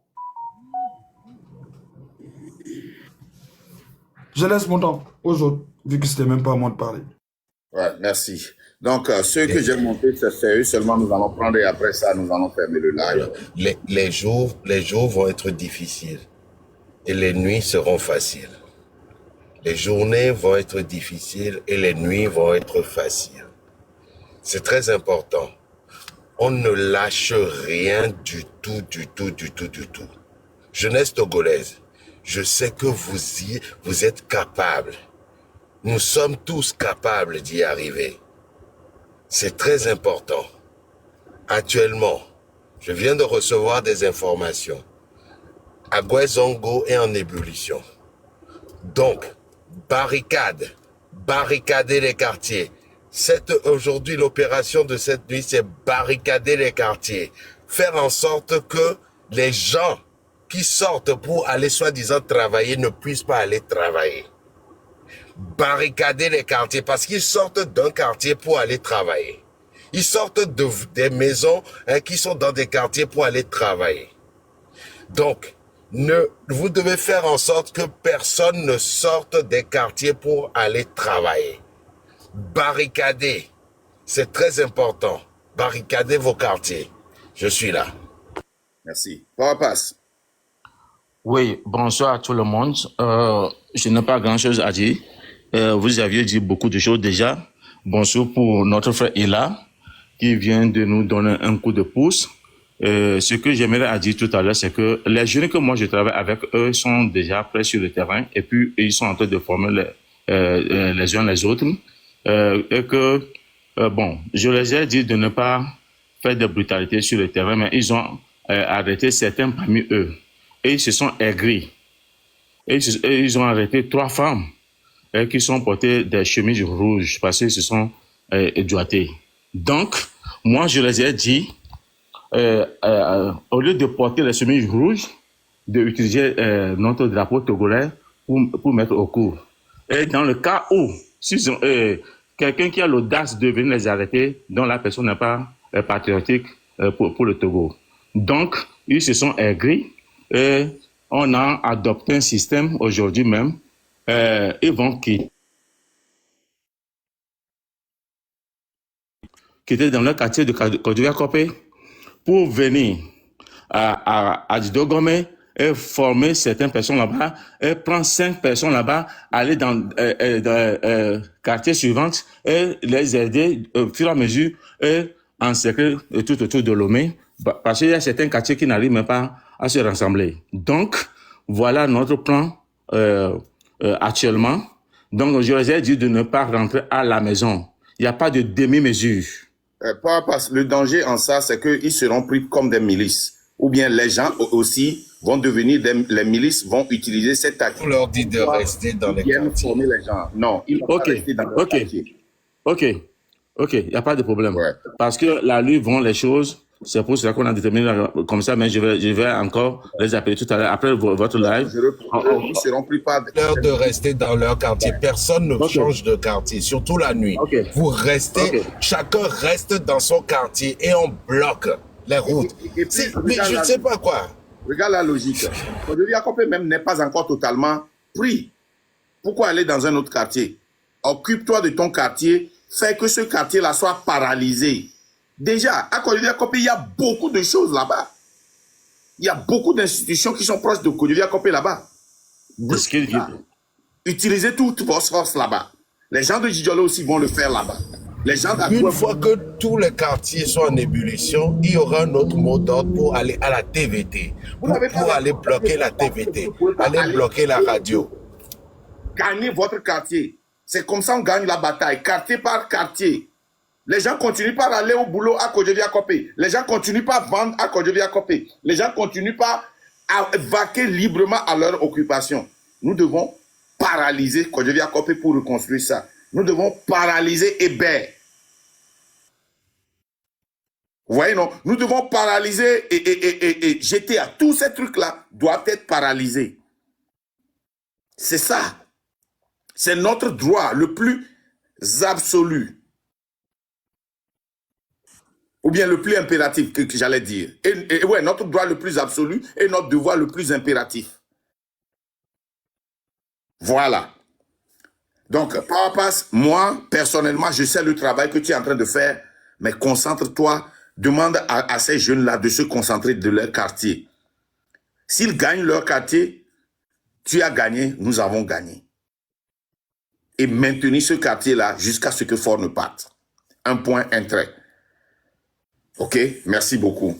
Je laisse mon temps aux autres, vu que c'était même pas à moi de parler. Ouais, merci. Donc, ceux que j'ai montés, c'est eux seulement, nous allons prendre et après ça, nous allons fermer le live. Les jours vont être difficiles et les nuits seront faciles. Les journées vont être difficiles et les nuits vont être faciles. C'est très important. On ne lâche rien du tout. Jeunesse togolaise, je sais que vous êtes capables. Nous sommes tous capables d'y arriver. C'est très important. Actuellement, je viens de recevoir des informations. Agouezongo est en ébullition. Donc, barricader les quartiers. Aujourd'hui, l'opération de cette nuit, c'est barricader les quartiers. Faire en sorte que les gens qui sortent pour aller soi-disant travailler ne puissent pas aller travailler. Barricader les quartiers parce qu'ils sortent d'un quartier pour aller travailler. Ils sortent des maisons qui sont dans des quartiers pour aller travailler. Donc, vous devez faire en sorte que personne ne sorte des quartiers pour aller travailler. Barricader, c'est très important. Barricader vos quartiers. Je suis là. Merci. Passe. Oui, bonsoir à tout le monde. Je n'ai pas grand-chose à dire. Vous aviez dit beaucoup de choses déjà. Bonsoir pour notre frère Ela, qui vient de nous donner un coup de pouce. Ce que j'aimerais dire tout à l'heure, c'est que les jeunes que moi je travaille avec eux sont déjà prêts sur le terrain et puis ils sont en train de former les uns les autres. Et que, bon, je les ai dit de ne pas faire de brutalité sur le terrain, mais ils ont arrêté certains parmi eux. Et ils se sont aigris. Et ils ont arrêté 3 femmes qui sont portées des chemises rouges parce qu'ils se sont doigtés. Donc, moi, je les ai dit, au lieu de porter les chemises rouges, d'utiliser notre drapeau togolais pour mettre au cours. Et dans le cas où, s'ils ont quelqu'un qui a l'audace de venir les arrêter, dont la personne n'est pas patriotique pour le Togo. Donc, ils se sont aigris et on a adopté un système aujourd'hui même. Ils vont quitter dans le quartier de Kodouya-Kopé pour venir à Didogome et former certaines personnes là-bas et prendre 5 personnes là-bas, aller dans le quartier suivant et les aider au fur et à mesure et encercler tout autour de Lomé parce qu'il y a certains quartiers qui n'arrivent même pas à se rassembler. Donc, voilà notre plan actuellement. Donc, je les ai dit de ne pas rentrer à la maison. Il n'y a pas de demi-mesure. Le danger en ça, c'est qu'ils seront pris comme des milices. ou bien les gens aussi vont devenir, les milices vont utiliser cette tactique. On leur dit de rester dans les quartiers. Former les gens. Non, ils vont pas rester dans le quartier. Ok, il n'y a pas de problème. Ouais. Parce que la loi vend les choses, c'est pour cela qu'on a déterminé comme ça, mais je vais encore les appeler tout à l'heure, après votre live. Ils ne seront plus pas... L'heure de rester dans leur quartier. Personne ne change de quartier, surtout la nuit. Vous restez, chacun reste dans son quartier et on bloque les routes. Et puis, Mais je ne sais pas quoi. Regarde la logique. Aujourd'hui, Akopé même n'est pas encore totalement pris. Pourquoi aller dans un autre quartier? Occupe-toi de ton quartier, fais que ce quartier-là soit paralysé. Déjà, à Akopé, il y a beaucoup de choses là-bas. Il y a beaucoup d'institutions qui sont proches de Akopé là-bas. Utilisez toutes vos forces là-bas. Les gens de Djidjolo aussi vont le faire là-bas. Les gens Une fois que tous les quartiers sont en ébullition, il y aura un autre mot d'ordre pour aller à la TVT. Pour aller bloquer la TVT, aller bloquer la radio. Gagnez votre quartier. C'est comme ça qu'on gagne la bataille, quartier par quartier. Les gens continuent par aller au boulot à Akopé. Les gens continuent par vendre à Akopé. Les gens continuent par vaquer librement à leur occupation. Nous devons paralyser Akopé pour reconstruire ça. Nous devons paralyser Hébert. Vous voyez, non? Nous devons paralyser et GTA. Tous ces trucs-là doivent être paralysés. C'est ça. C'est notre droit le plus absolu. Ou bien le plus impératif que j'allais dire. Et ouais, notre droit le plus absolu et notre devoir le plus impératif. Voilà. Donc, Power Pass, moi, personnellement, je sais le travail que tu es en train de faire, mais concentre-toi, demande à ces jeunes-là de se concentrer de leur quartier. S'ils gagnent leur quartier, tu as gagné, nous avons gagné. Et maintenir ce quartier-là jusqu'à ce que Fort ne parte. Un point, un trait. OK? Merci beaucoup.